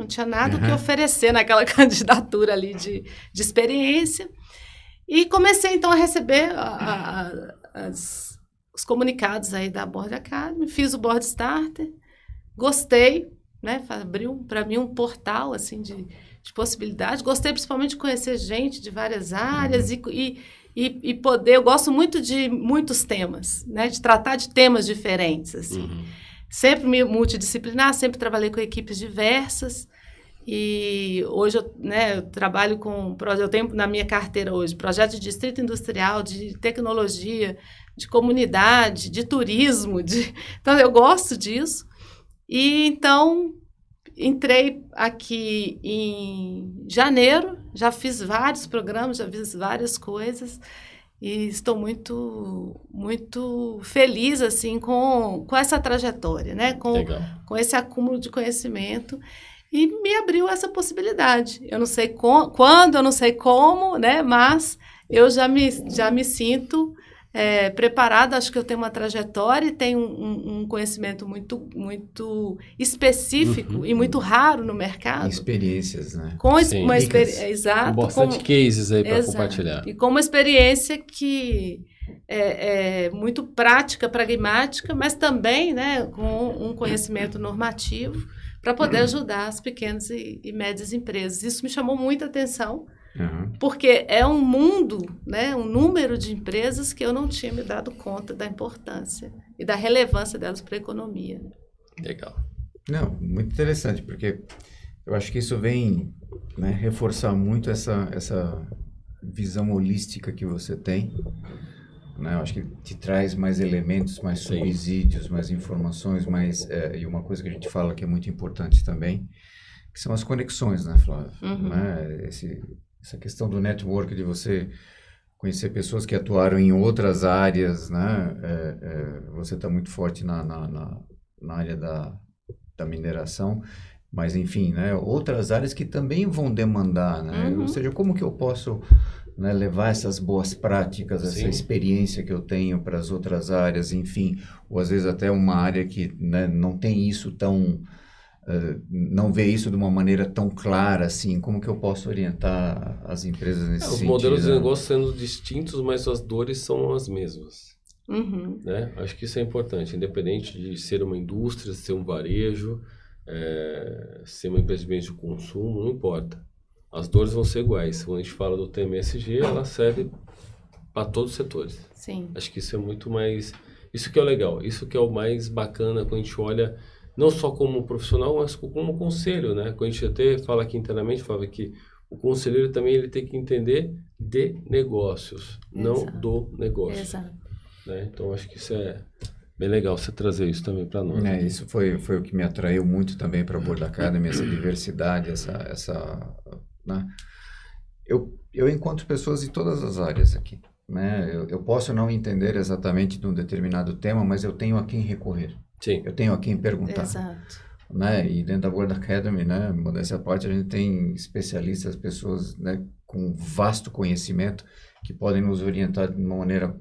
tinha nada o que oferecer naquela candidatura ali de experiência. E comecei, então, a receber os comunicados aí da Board Academy, fiz o Board Starter, gostei, né? Abriu para mim um portal assim, de possibilidades. Gostei principalmente de conhecer gente de várias áreas e poder... Eu gosto muito de muitos temas, né? De tratar de temas diferentes, assim. Sempre multidisciplinar, sempre trabalhei com equipes diversas. E hoje eu trabalho eu tenho na minha carteira hoje projeto de distrito industrial, de tecnologia, de comunidade, de turismo. Então, eu gosto disso. E, então, entrei aqui em janeiro, já fiz vários programas, já fiz várias coisas e estou muito, muito feliz assim, com essa trajetória, né? Com esse acúmulo de conhecimento. E me abriu essa possibilidade. Eu não sei quando, eu não sei como, né? Mas eu já me sinto preparada. Acho que eu tenho uma trajetória e tenho um conhecimento muito, muito específico e muito raro no mercado. Experiências, né? Exato. Com bastante cases aí para compartilhar. E com uma experiência que é muito prática, pragmática, mas também, né, com um conhecimento normativo para poder ajudar as pequenas e médias empresas. Isso me chamou muita atenção, porque é um mundo, né, um número de empresas que eu não tinha me dado conta da importância e da relevância delas para a economia. Legal. Não, muito interessante, porque eu acho que isso vem, né, reforçar muito essa visão holística que você tem. Né? Eu acho que te traz mais elementos, mais subsídios, mais informações, e uma coisa que a gente fala que é muito importante também, que são as conexões, né, Flávia? Né? Essa questão do network, de você conhecer pessoas que atuaram em outras áreas, né? Você está muito forte na área da mineração, mas, enfim, né? Outras áreas que também vão demandar, né? Ou seja, como que eu posso né, levar essas boas práticas, essa Sim. experiência que eu tenho para as outras áreas, enfim, ou às vezes até uma área que, né, não tem isso tão, não vê isso de uma maneira tão clara assim, como que eu posso orientar as empresas nesse Os sentido? modelos de negócio sendo distintos, mas as dores são as mesmas. Uhum. Né? Acho que isso é importante, independente de ser uma indústria, ser um varejo, ser uma empresa de bens de consumo, não importa. As dores vão ser iguais. Quando a gente fala do tema ESG, ela serve para todos os setores. Sim. Acho que isso é muito mais... Isso que é o legal, isso que é o mais bacana quando a gente olha, não só como profissional, mas como conselho, né? Quando a gente até fala aqui internamente, fala que o conselheiro também ele tem que entender de negócios, não Exato. do negócio. Exato. Né? Então, acho que isso é bem legal você trazer isso também para nós. Isso foi o que me atraiu muito também para a Board Academy, essa diversidade, né? Eu encontro pessoas em todas as áreas aqui, né? Eu posso não entender exatamente de um determinado tema, mas eu tenho a quem recorrer. Sim. Eu tenho a quem perguntar. Exato. Né? E dentro da Board Academy, né, modéstia à parte, a gente tem especialistas, pessoas, né, com vasto conhecimento que podem nos orientar de uma maneira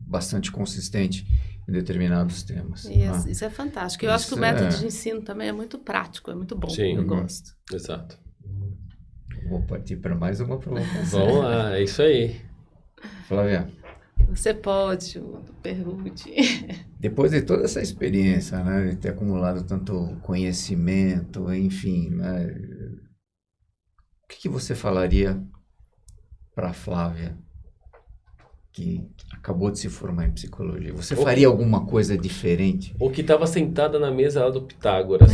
bastante consistente em determinados temas. Isso é fantástico. Eu acho que o método de ensino também é muito prático, é muito bom. Sim. Eu gosto. Exato. Vou partir para mais uma provocação. Vamos lá, é isso aí. Flávia, Você pode, pergunte. depois de toda essa experiência, né, de ter acumulado tanto conhecimento, enfim, né, o que você falaria para a Flávia, que acabou de se formar em psicologia? Você faria alguma coisa diferente? Ou que estava sentada na mesa lá do Pitágoras.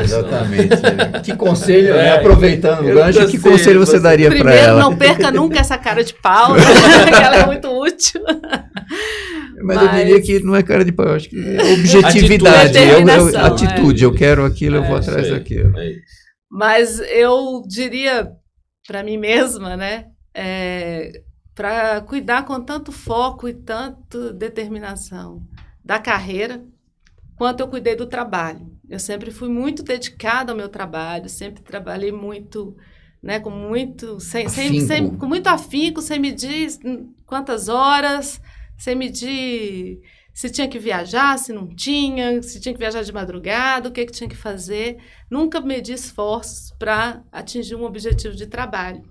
Exatamente. Que conselho, né? Aproveitando o gancho, que sei, conselho você daria para Primeiro, ela? não perca nunca essa cara de pau, né? Que ela é muito útil. Mas eu diria que não é cara de pau, eu acho que é objetividade, Determinação, atitude. Eu quero aquilo, eu vou isso atrás aí, daquilo. é isso. Mas eu diria para mim mesma, né? Para cuidar com tanto foco e tanta determinação da carreira, quanto eu cuidei do trabalho. Eu sempre fui muito dedicada ao meu trabalho, sempre trabalhei muito, né, com muito afinco, sem medir quantas horas, sem medir se tinha que viajar, se não tinha, se tinha que viajar de madrugada, o que tinha que fazer. Nunca medi esforços para atingir um objetivo de trabalho.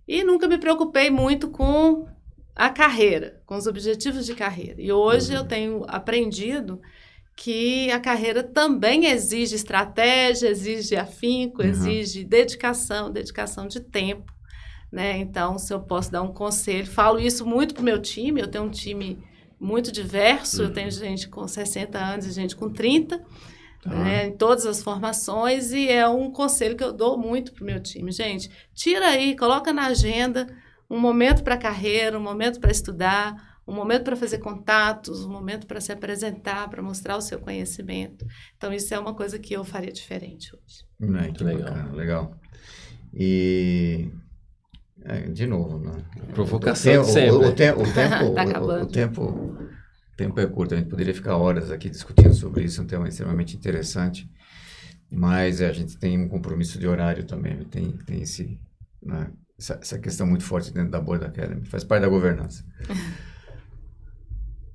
E nunca me preocupei muito com a carreira, com os objetivos de carreira. E hoje eu tenho aprendido que a carreira também exige estratégia, exige afinco, exige dedicação de tempo, né? Então, se eu posso dar um conselho, falo isso muito para o meu time, eu tenho um time muito diverso, eu tenho gente com 60 anos e gente com 30, né, em todas as formações, e é um conselho que eu dou muito para o meu time. Gente, tira aí, coloca na agenda um momento para a carreira, um momento para estudar, um momento para fazer contatos, um momento para se apresentar, para mostrar o seu conhecimento. Então, isso é uma coisa que eu faria diferente hoje. Muito legal. Legal. E, de novo, né? Provocação sempre. O tempo é curto, a gente poderia ficar horas aqui discutindo sobre isso, é um tema extremamente interessante, mas a gente tem um compromisso de horário também, tem né, essa questão muito forte dentro da Board Academy, faz parte da governança.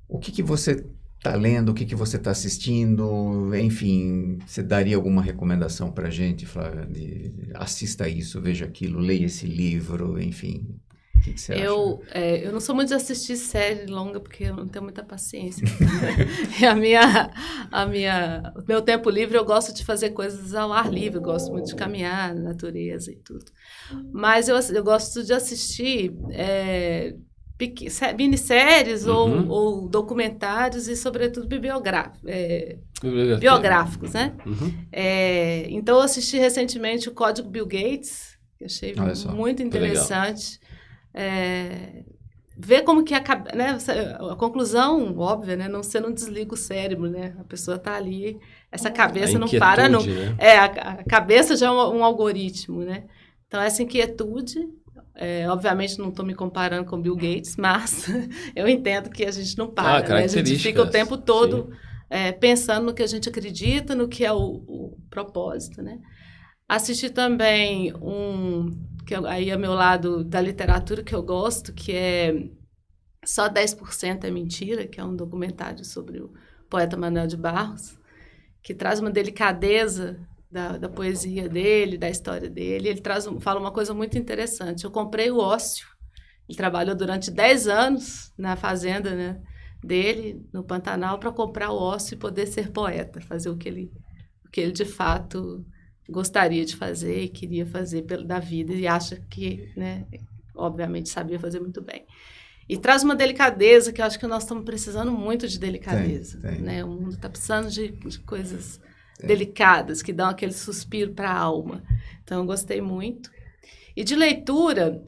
O que você está lendo, o que você está assistindo, enfim, você daria alguma recomendação para a gente, Flávia, assista isso, veja aquilo, leia esse livro, enfim... O que você acha? Eu não sou muito de assistir série longa, porque eu não tenho muita paciência. O meu tempo livre, eu gosto de fazer coisas ao ar livre, eu gosto muito de caminhar na natureza e tudo. Mas eu gosto de assistir minisséries ou documentários e, sobretudo, biográficos, né? Então, eu assisti recentemente o Código Bill Gates, que eu achei muito interessante. Ver como que né, a conclusão óbvia, né? Você não desliga o cérebro, né? A pessoa está ali, essa cabeça não para, não. Né? A cabeça já é um algoritmo, né? Então, essa inquietude, obviamente não estou me comparando com Bill Gates, mas eu entendo que a gente não para, né? A gente fica o tempo todo pensando no que a gente acredita, no que é o propósito, né? Assisti também um aí é meu lado da literatura que eu gosto, que é Só 10% é Mentira, que é um documentário sobre o poeta Manuel de Barros, que traz uma delicadeza da poesia dele, da história dele. Ele fala uma coisa muito interessante. Eu comprei o Ócio. Ele trabalhou durante 10 anos na fazenda, né, dele, no Pantanal, para comprar o Ócio e poder ser poeta, fazer o que ele de fato gostaria de fazer e queria fazer da vida, e acha que, né, obviamente sabia fazer muito bem. E traz uma delicadeza que eu acho que nós estamos precisando muito de delicadeza. Tem. Né? O mundo está precisando de coisas delicadas, que dão aquele suspiro para a alma. Então, eu gostei muito. E de leitura,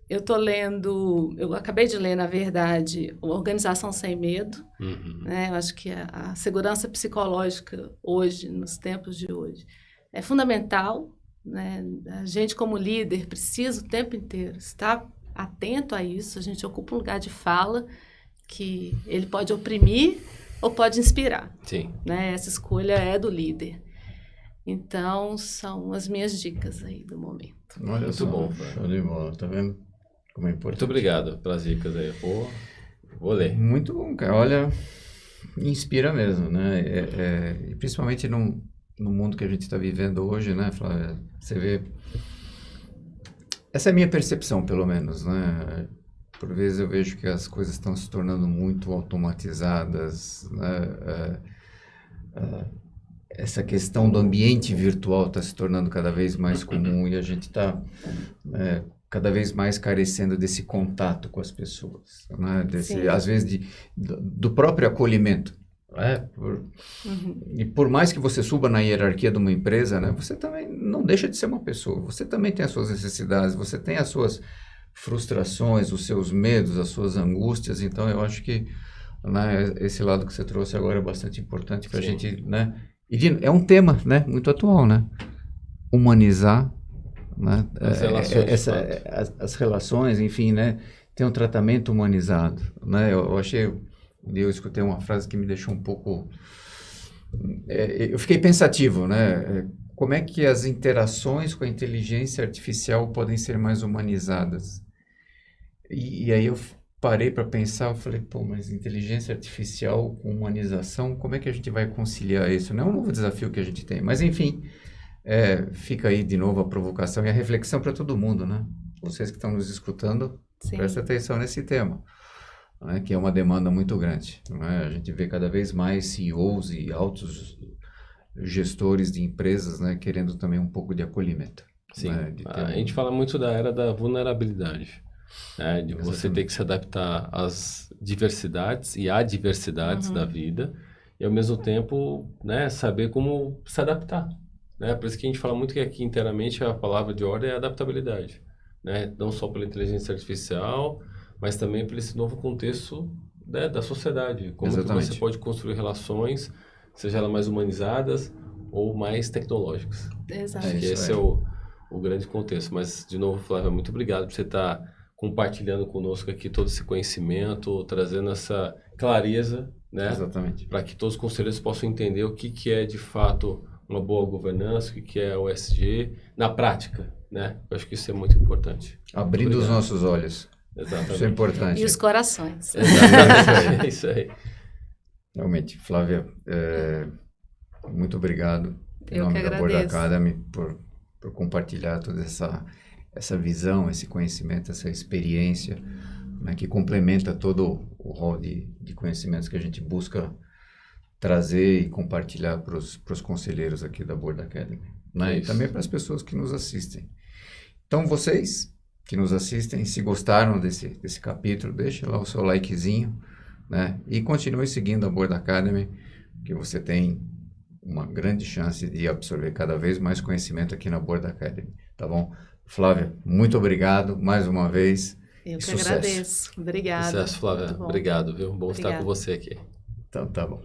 eu estou lendo... Eu acabei de ler, na verdade, Organização Sem Medo. Né? Eu acho que a segurança psicológica hoje, nos tempos de hoje, é fundamental. Né? A gente, como líder, precisa o tempo inteiro estar atento a isso. A gente ocupa um lugar de fala que ele pode oprimir ou pode inspirar. Sim. Né? Essa escolha é do líder. Então, são as minhas dicas aí do momento. Olha, muito bom. Show de bola, tá vendo como é importante? Muito obrigado pelas dicas aí. Vou ler. Muito bom, cara. Olha, inspira mesmo, né? E principalmente no mundo que a gente está vivendo hoje, né, Flávia? Você vê... Essa é a minha percepção, pelo menos, né? Por vezes eu vejo que as coisas estão se tornando muito automatizadas, né? Essa questão do ambiente virtual está se tornando cada vez mais comum e a gente está cada vez mais carecendo desse contato com as pessoas, né? Às vezes do próprio acolhimento. E por mais que você suba na hierarquia de uma empresa, né, você também não deixa de ser uma pessoa. Você também tem as suas necessidades, você tem as suas frustrações, os seus medos, as suas angústias. Então, eu acho que, né, esse lado que você trouxe agora é bastante importante para a gente, né? E é um tema, né, muito atual, né? Humanizar, né? As relações, enfim, né? Ter um tratamento humanizado, né? Eu escutei uma frase que me deixou um pouco... eu fiquei pensativo, né? Como é que as interações com a inteligência artificial podem ser mais humanizadas? E aí eu parei para pensar, eu falei, mas inteligência artificial com humanização, como é que a gente vai conciliar isso? Não é um novo desafio que a gente tem, mas enfim, fica aí de novo a provocação e a reflexão para todo mundo, né? Vocês que estão nos escutando, prestem atenção nesse tema. Né, que é uma demanda muito grande. Né? A gente vê cada vez mais CEOs e altos gestores de empresas, né, querendo também um pouco de acolhimento. Sim, né, a gente fala muito da era da vulnerabilidade, né, de você Exatamente. ter que se adaptar às diversidades e adversidades da vida e, ao mesmo tempo, né, saber como se adaptar. Né? Por isso que a gente fala muito que aqui internamente a palavra de ordem é adaptabilidade. Né? Não só pela inteligência artificial, mas também por esse novo contexto, né, da sociedade. Como que você pode construir relações, seja elas mais humanizadas ou mais tecnológicas. Exato. Acho que esse é o grande contexto. Mas, de novo, Flávia, muito obrigado por você estar compartilhando conosco aqui todo esse conhecimento, trazendo essa clareza, né, para que todos os conselheiros possam entender o que é, de fato, uma boa governança, o que é o ESG, na prática. Né? Eu acho que isso é muito importante. Abrindo os nossos olhos. Exatamente. Isso é importante. E os corações. Exatamente. É isso aí. Realmente, Flávia, muito obrigado em Eu nome que da Board agradeço. Academy por compartilhar toda essa visão, esse conhecimento, essa experiência, né, que complementa todo o rol de conhecimentos que a gente busca trazer e compartilhar para os conselheiros aqui da Board Academy. Né? E também para as pessoas que nos assistem. Então, vocês que nos assistem, se gostaram desse capítulo, deixe lá o seu likezinho, né? E continue seguindo a Board Academy, que você tem uma grande chance de absorver cada vez mais conhecimento aqui na Board Academy, tá bom? Flávia, muito obrigado mais uma vez. Eu que sucesso. agradeço. Obrigada. Sucesso, Flávia. Obrigado, viu? Bom estar com você aqui. Então, tá bom.